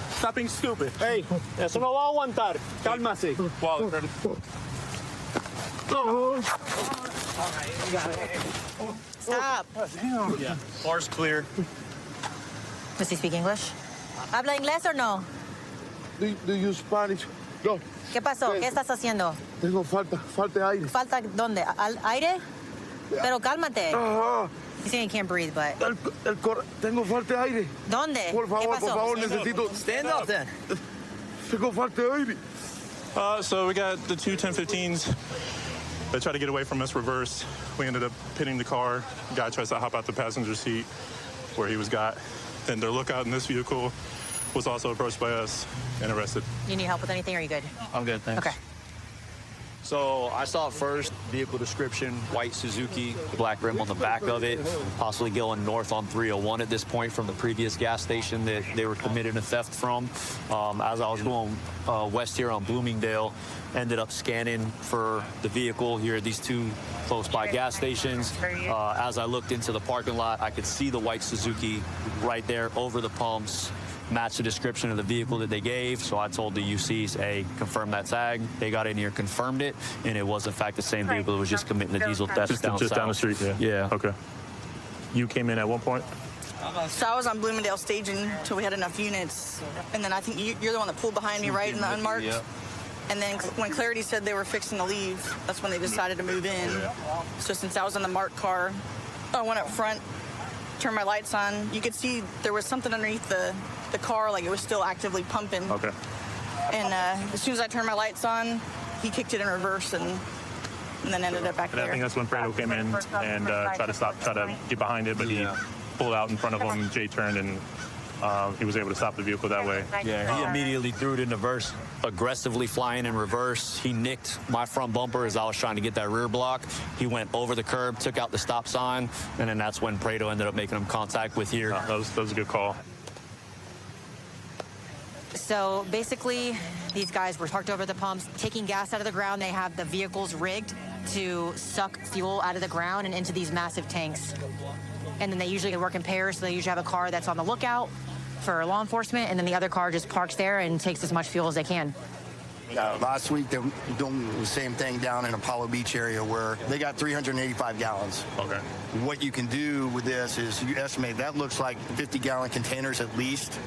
Stop being stupid. Hey, eso no va a aguantar. Cálmase. Wallet, grab it. Stop. Yeah. Bar's cleared. Does he speak English? ¿Habla inglés o no? Do you Spanish? No. ¿Qué pasó? ¿Qué estás haciendo? Tengo falta de aire. ¿Falta dónde? ¿Aire? Pero cálmate. He's saying he can't breathe, but... Tengo falta de aire. ¿Dónde? Por ¿Qué pasó? favor, necesito... Stand up then. Tengo falta de aire. So we got the two 10-15s. They tried to get away from us, reversed. We ended up pitting the car. The guy tries to hop out the passenger seat where he was got. Then their lookout in this vehicle was also approached by us and arrested. You need help with anything, or are you good? I'm good, thanks. Okay. So I saw it first, vehicle description, white Suzuki, black rim on the back of it, possibly going north on 301 at this point from the previous gas station that they were committing a theft from. As I was going west here on Bloomingdale, ended up scanning for the vehicle here at these two close by gas stations. As I looked into the parking lot, I could see the white Suzuki right there over the pumps, matched the description of the vehicle that they gave. So I told the UCs, hey, confirm that tag. They got in here, confirmed it, and it was in fact the same vehicle that was just committing the diesel theft Just down the street, yeah. Yeah. Okay. You came in at one point? So I was on Bloomingdale staging until we had enough units. And then I think you're the one that pulled behind me, right, in the unmarked? Yeah. And then when Clarity said they were fixing to leave, that's when they decided to move in. So since I was in the marked car, I went up front, turned my lights on. You could see there was something underneath the car, like it was still actively pumping. Okay. And as soon as I turned my lights on, he kicked it in reverse and then ended up back And there. I think that's when Fredo came in and tried to get behind it, but he pulled out in front of him. Jay turned and he was able to stop the vehicle that way. Yeah, he immediately threw it in reverse, aggressively flying in reverse. He nicked my front bumper as I was trying to get that rear block. He went over the curb, took out the stop sign, and then that's when Prado ended up making him contact with here. That was a good call. So basically, these guys were parked over the pumps, taking gas out of the ground. They have the vehicles rigged to suck fuel out of the ground and into these massive tanks. And then they usually work in pairs, so they usually have a car that's on the lookout for law enforcement, and then the other car just parks there and takes as much fuel as they can. Last week, they were doing the same thing down in Apollo Beach area where they got 385 gallons. Okay. What you can do with this is you estimate that looks like 50-gallon containers at least.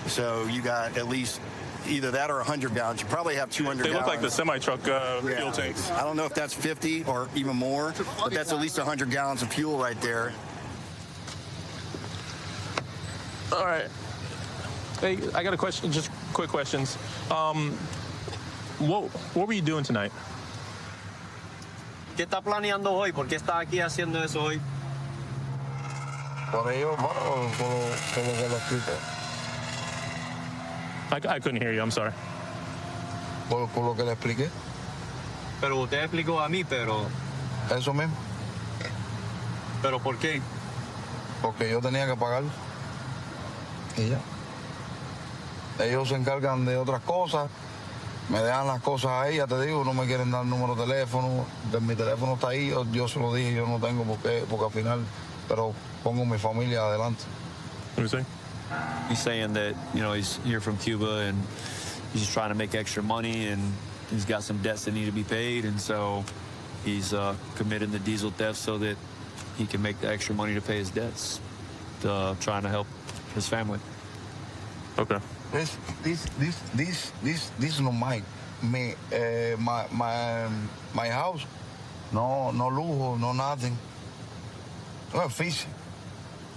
So you got at least either that or 100 gallons. You probably have 200 They gallons. look like the semi-truck fuel tanks. I don't know if that's 50 or even more, but that's at least 100 gallons of fuel right there. All right. Hey, I got a question, just quick questions. What were you doing tonight? ¿Qué está planeando hoy? ¿Por qué está aquí haciendo eso hoy? Por ello, bueno, como que lo explico. I couldn't hear you, I'm sorry. Por lo que le expliqué. Pero usted explicó a mí, pero... Eso mismo. ¿Pero por qué? Porque yo tenía que pagar. Y ya. Ellos se encargan de otras cosas. Me dejan las cosas ahí, ya te digo, no me quieren dar el número de teléfono. Mi teléfono está ahí, yo se lo dije, yo no tengo porque al final, pero pongo mi familia adelante. What are you saying? He's saying that, you know, he's here from Cuba and he's just trying to make extra money and he's got some debts that need to be paid, and so he's committed the diesel theft so that he can make the extra money to pay his debts, trying to help his family. Okay. This is not my house. No lujo, no nothing. No fishing.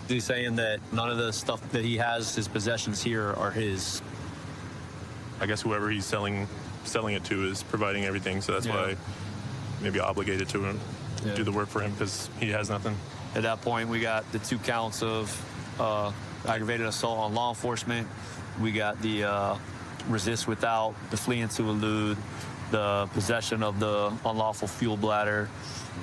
He's saying that none of the stuff that he has, his possessions here, are his. I guess whoever he's selling it to is providing everything, so that's why maybe obligated to him do the work for him because he has nothing. At that point, we got the 2 counts of aggravated assault on law enforcement. We got the resist without, the fleeing to elude, the possession of the unlawful fuel bladder,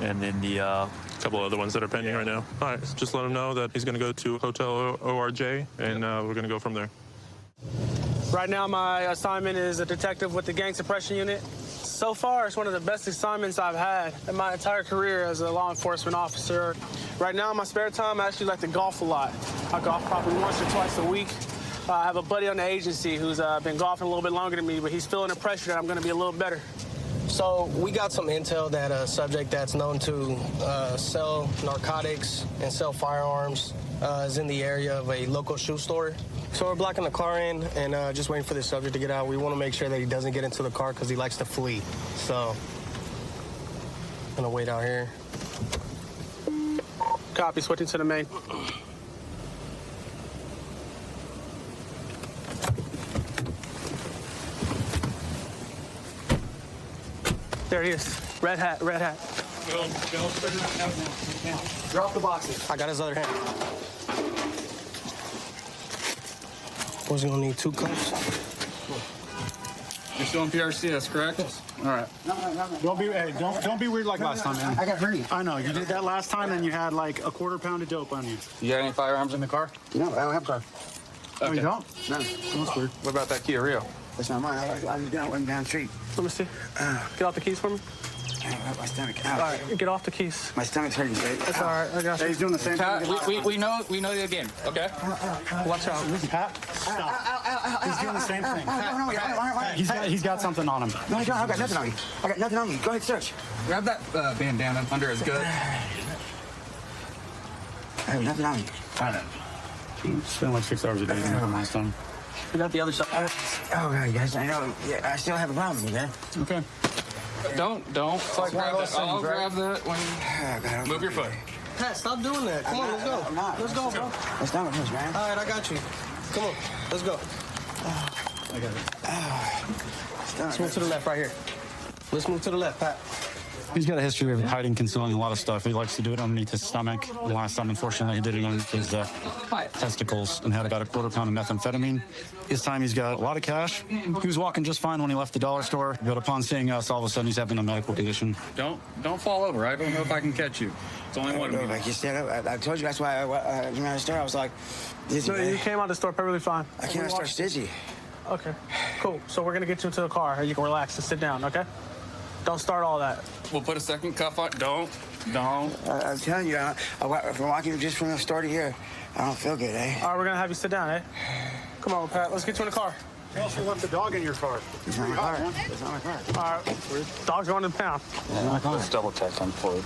and then the couple other ones that are pending right now. All right, just let him know that he's going to go to Hotel ORJ, and we're going to go from there. Right now, my assignment is a detective with the gang suppression unit. So far, it's one of the best assignments I've had in my entire career as a law enforcement officer. Right now, in my spare time, I actually like to golf a lot. I golf probably once or twice a week. I have a buddy on the agency who's been golfing a little bit longer than me, but he's feeling the pressure that I'm going to be a little better. So we got some intel that a subject that's known to sell narcotics and sell firearms is in the area of a local shoe store. So we're blocking the car in and just waiting for the subject to get out. We want to make sure that he doesn't get into the car because he likes to flee. So I'm gonna wait out here. Copy, switching to the main. There he is. Red hat, red hat. Drop the boxes. I got his other hand. Was he gonna need 2 cups? You're still in PRCS, correct? Yes. All right. Don't be weird like last time, man. I got hurt. I know you did that last time, and you had like a quarter pound of dope on you. You got any firearms in the car? No, I don't have a car. Oh, you don't? No. That's weird. What about that Kia Rio? That's not mine. I just down the street. Let me see. Get off the keys for me. My stomach. All right, get off the keys. My stomach's hurting, right? That's all right. I got you. He's doing the same thing. We know the game. Okay. Watch out. Pat, stop. He's doing the same thing. No, He's got something on him. I don't. I got nothing on me. I got nothing on me. Go ahead, search. Grab that bandana under his gut. I have nothing on me. I don't. Spend like 6 hours a day on my son. We got the other side. Oh, God, guys, I know. Yeah, I still have a problem with that. Okay. Don't. It's like grab that. I'll grab that when you move your foot. Pat, stop doing that. Come on, let's go. I'm not. Let's go, bro. That's not what it is, man. All right, I got you. Come on, let's go. I got it. Let's move to the left right here. Let's move to the left, Pat. He's got a history of hiding, concealing a lot of stuff. He likes to do it underneath his stomach. The last time, unfortunately, he did it underneath his testicles and had about a quarter-pound of methamphetamine. This time, he's got a lot of cash. He was walking just fine when he left the dollar store, but upon seeing us, all of a sudden, he's having a medical condition. Don't fall over. I don't know if I can catch you. It's only one of you. Like you said, I told you that's why I came out of the store. I was like, dizzy. So you came out of the store perfectly fine. I came out of the store dizzy. Okay, cool. So we're gonna get you into the car, and you can relax and sit down, okay? Don't start all that. We'll put a second cuff on. Don't. I'm telling you, from walking just from the store to here, I don't feel good, eh? All right, we're gonna have you sit down, eh? Come on, Pat. Let's get you in the car. You also left the dog in your car. It's not my car. It's not my car. All right. Dog's going to the pound. Let's double check on Floyd.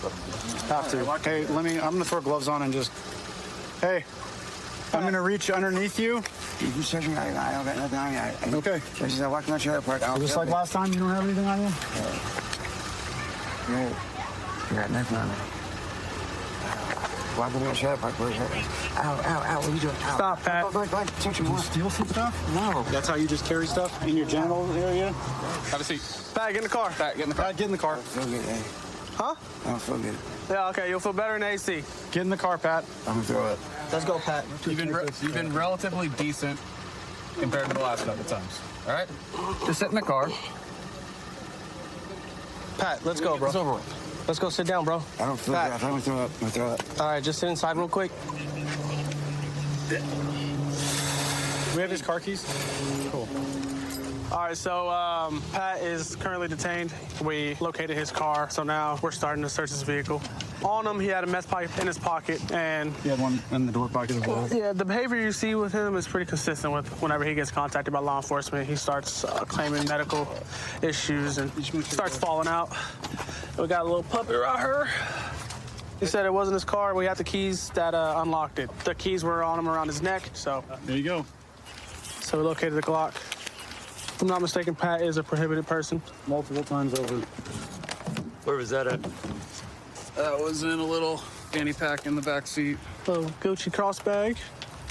Have to. Okay, I'm gonna throw gloves on and just. Hey, I'm gonna reach underneath you. You search me. I don't got nothing on me. Okay. This is walking on the trailer park. Just like last time, you don't have anything on you? You got nothing on me. Walking on the trailer park. Where's that? Ow, what are you doing? Ow. Stop, Pat. Go ahead. Search me Did more. you steal some stuff? No. That's how you just carry stuff in your genital area? Have a seat. Pat, get in the car. Pat, get in the car. Pat, get in the car. I don't feel good, eh? Huh? I don't feel good. Yeah, okay. You'll feel better in AC. Get in the car, Pat. I'm gonna throw it. Let's go, Pat. You've been relatively decent compared to the last couple times. All right? Just sit in the car. Pat, let's go, bro. It's over with. Let's go sit down, bro. I don't feel good. I'm gonna throw up. I'm gonna throw up. All right, just sit inside real quick. We have his car keys? Cool. All right, so Pat is currently detained. We located his car, so now we're starting to search his vehicle. On him, he had a meth pipe in his pocket, and He had one in the door pocket as well. yeah, the behavior you see with him is pretty consistent with whenever he gets contacted by law enforcement. He starts claiming medical issues and starts falling out. We got a little puppy right here. He said it wasn't his car. We had the keys that unlocked it. The keys were on him around his neck, so. There you go. So we located the Glock. If I'm not mistaken, Pat is a prohibited person. Multiple times over. Where was that at? That was in a little fanny pack in the back seat. Little Gucci cross bag.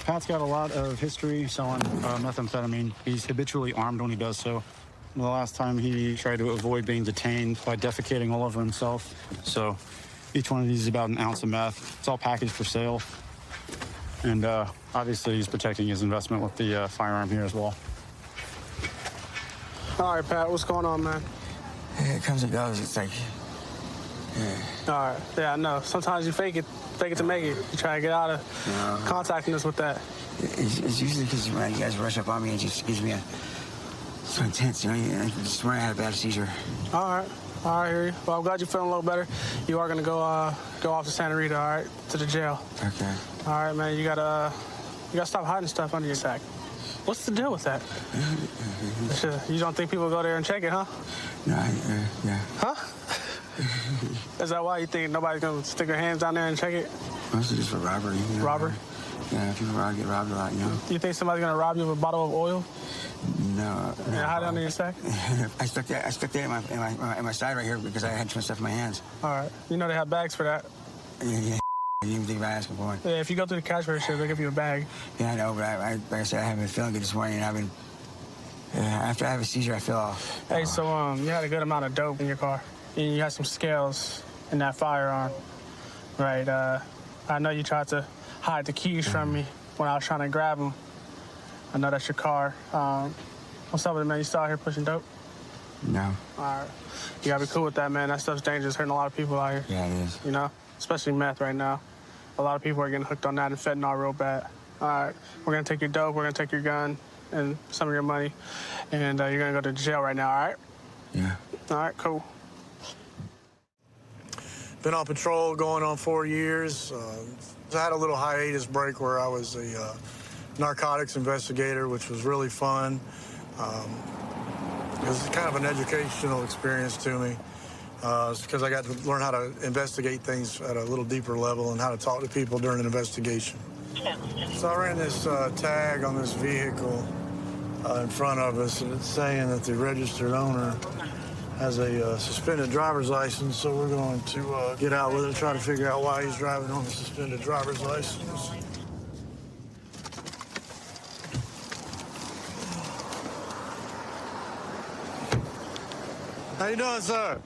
Pat's got a lot of history selling methamphetamine. He's habitually armed when he does so. The last time he tried to avoid being detained by defecating all over himself. So each one of these is about an ounce of meth. It's all packaged for sale. And obviously he's protecting his investment with the firearm here as well. All right, Pat, what's going on, man? Yeah, it comes and goes. It's like, yeah. All right, yeah, I know. Sometimes you fake it to make it. You try to get out of contacting us with that. It's usually because when you guys rush up on me, it just gives me so intense, you know. I just swear I had a bad seizure. All right, I hear you. Well, I'm glad you're feeling a little better. You are gonna go off to Santa Rita, all right, to the jail. Okay. All right, man. You gotta stop hiding stuff under your sack. What's the deal with that? You don't think people go there and check it, huh? No, yeah. Huh? Is that why you think nobody's gonna stick their hands down there and check it? Mostly just for robbery. You know? Robbery? Yeah, people get robbed a lot, you know. You think somebody's gonna rob you of a bottle of oil? No. And hide it under your sack? I stuck that in my side right here because I had some stuff in my hands. All right. You know they have bags for that. Yeah. I didn't even think about asking for one. Yeah, if you go through the cash register, they'll give you a bag. Yeah, I know, but like I said, I haven't been feeling good this morning. I've been. After I have a seizure, I feel off. Hey, so you had a good amount of dope in your car. And you had some scales in that firearm, right? I know you tried to hide the keys from me when I was trying to grab them. I know that's your car. What's up with it, man? You still out here pushing dope? No. All right. You gotta be cool with that, man. That stuff's dangerous, hurting a lot of people out here. Yeah, it is. You know, especially meth right now. A lot of people are getting hooked on that and fentanyl real bad. All right, we're gonna take your dope, we're gonna take your gun and some of your money, and you're gonna go to jail right now, all right? Yeah. All right, cool. Been on patrol going on 4 years. I had a little hiatus break where I was a narcotics investigator, which was really fun. It was kind of an educational experience to me. It's because I got to learn how to investigate things at a little deeper level and how to talk to people during an investigation. So I ran this tag on this vehicle in front of us, and it's saying that the registered owner has a suspended driver's license, so we're going to get out with it and try to figure out why he's driving on a suspended driver's license. How you doing, sir?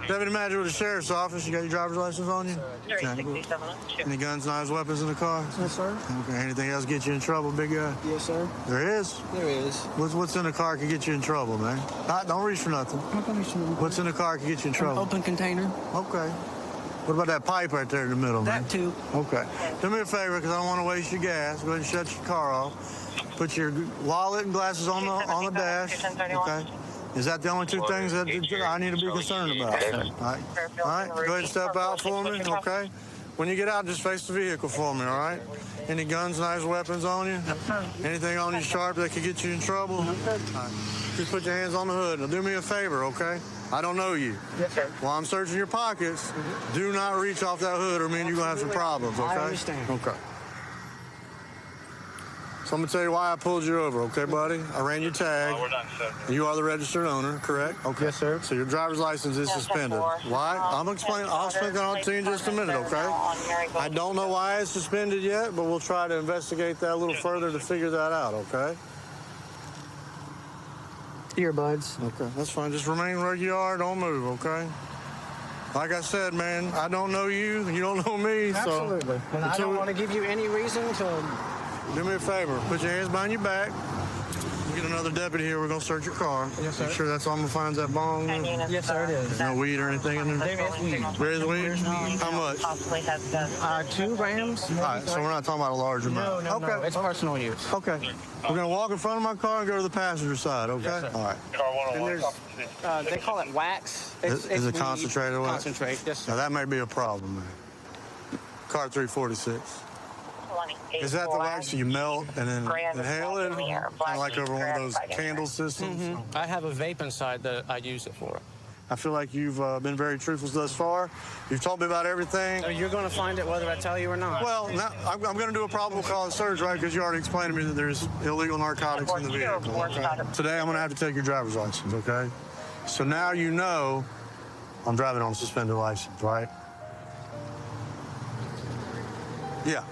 Deputy Manager with the Sheriff's Office. You got your driver's license on you? Any guns, knives, weapons in the car? Yes, sir. Okay. Anything else get you in trouble, big guy? Yes, sir. There is? There is. What's in the car can get you in trouble, man? Don't reach for nothing. What's in the car can get you in trouble? Open container. Okay. What about that pipe right there in the middle, man? That too. Okay. Do me a favor, because I don't want to waste your gas. Go ahead and shut your car off. Put your wallet and glasses on the dash. Okay. Is that the only two things that I need to be concerned about? All right. All right. Go ahead and step out for me, okay? When you get out, just face the vehicle for me, all right? Any guns, knives, weapons on you? Anything on you sharp that could get you in trouble? All right. Just put your hands on the hood. Now, do me a favor, okay? I don't know you. Yes, sir. While I'm searching your pockets, do not reach off that hood or man, you're going to have some problems, okay? I understand. Okay. So I'm going to tell you why I pulled you over, okay, buddy? I ran your tag. We're done, sir. You are the registered owner, correct? Okay. Yes, sir. So your driver's license is suspended. Why? I'll explain that to you in just a minute, okay? I don't know why it's suspended yet, but we'll try to investigate that a little further to figure that out, okay? Earbuds. Okay, that's fine. Just remain where you are. Don't move, okay? Like I said, man, I don't know you. You don't know me. Absolutely. So And I don't want to give you any reason to... do me a favor. Put your hands behind your back. We'll get another deputy here. We're going to search your car. Yes, sir. Make sure that's all I'm going to find that bong. Yes, sir, it is. There's no weed or anything in there? There is weed. There is weed? How much? 2 grams. All right, so we're not talking about a large amount. No, no, it's personal use. Okay. We're going to walk in front of my car and go to the passenger side, okay? Yes, sir. All right. And there's, they call it wax. Is it weed. concentrated wax? Concentrate, yes, sir. Now, that may be a problem, man. Car 346. Is that the wax you melt and then inhale it? Kind of like over one of those candle systems? I have a vape inside that I use it for. I feel like you've been very truthful thus far. You've told me about everything. So you're going to find it whether I tell you or not. Well, now, I'm going to do a probable cause search, right? Because you already explained to me that there's illegal narcotics in the vehicle. Okay? Today, I'm going to have to take your driver's license, okay? So now you know I'm driving on a suspended license, right? Yeah.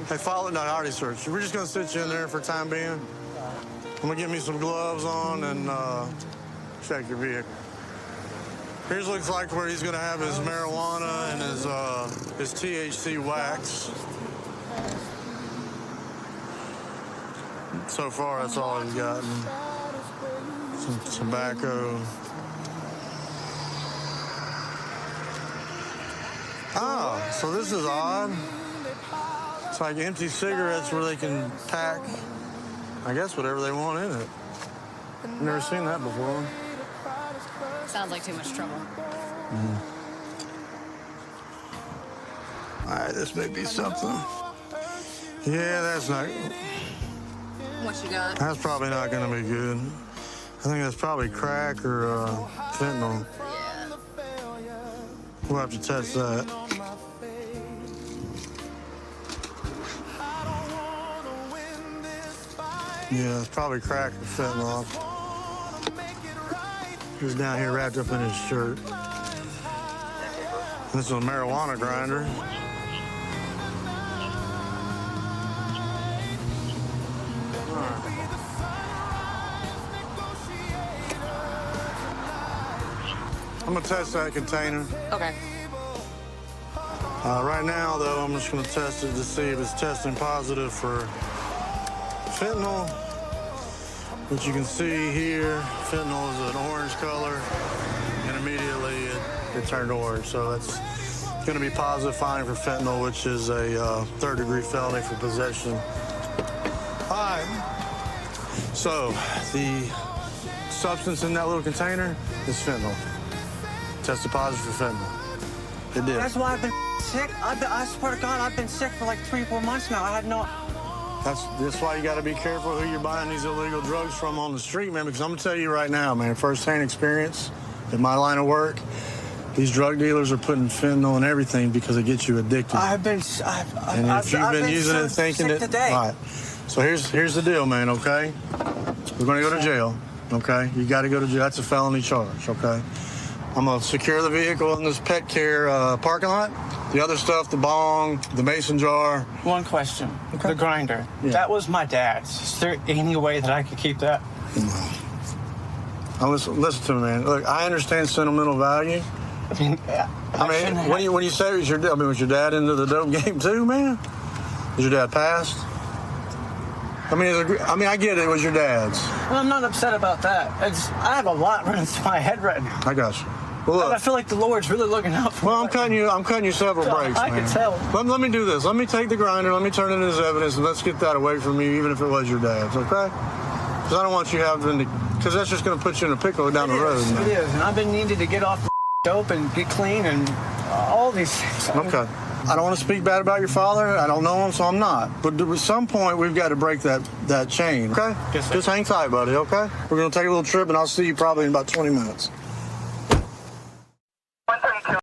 Hey, follow it. No, I already searched. We're just going to sit you in there for the time being. I'm going to get me some gloves on and check your vehicle. Here's looks like where he's going to have his marijuana and his THC wax. So far, that's all he's gotten. Some tobacco. Ah, so this is odd. It's like empty cigarettes where they can pack, I guess, whatever they want in it. I've never seen that before. Sounds like too much trouble. All right, this may be something. Yeah, that's not. What you got? That's probably not going to be good. I think that's probably crack or fentanyl. Yeah. We'll have to test that. Yeah, it's probably crack or fentanyl. He was down here wrapped up in his shirt. This is a marijuana grinder. I'm gonna test that container. Okay. Right now, though, I'm just gonna test it to see if it's testing positive for fentanyl. Which you can see here, fentanyl is an orange color, and immediately it turned orange. So that's gonna be positive finding for fentanyl, which is a 3rd-degree felony for possession. All right. So the substance in that little container is fentanyl. Tested positive for fentanyl. It did. That's why I've been sick. I swear to God, I've been sick for like 3-4 months now. I had no... That's why you got to be careful who you're buying these illegal drugs from on the street, man, because I'm going to tell you right now, man, firsthand experience in my line of work, These drug dealers are putting fentanyl in everything because it gets you addicted. I've and if you've been using it thinking that, today. all right. So here's the deal, man. Okay, we're gonna go to jail. Okay, you got to go to jail. That's a felony charge. Okay, I'm gonna secure the vehicle in this pet care parking lot. The other stuff, the bong, the mason jar. One question. The grinder. Yeah. That was my dad's. Is there any way that I could keep that? Now listen to me, man. Look, I understand sentimental value. When you say was your dad into the dope game too, man? Was your dad passed? I get it. It was your dad's. Well, I'm not upset about that. I have a lot running through my head right now. I got you. Well, look, I feel like the Lord's really looking out for me. Well, I'm cutting you several breaks, man. I can tell. Let me do this. Let me take the grinder. Let me turn it as evidence, and let's get that away from you, even if it was your dad's, okay? Because I don't want you having to, because that's just going to put you in a pickle down the road, man. It is, and I've been needing to get off the dope and get clean and all these things. Okay. I don't want to speak bad about your father. I don't know him, so I'm not. But at some point, we've got to break that chain, okay? Yes, sir. Just hang tight, buddy, okay? We're going to take a little trip, and I'll see you probably in about 20 minutes.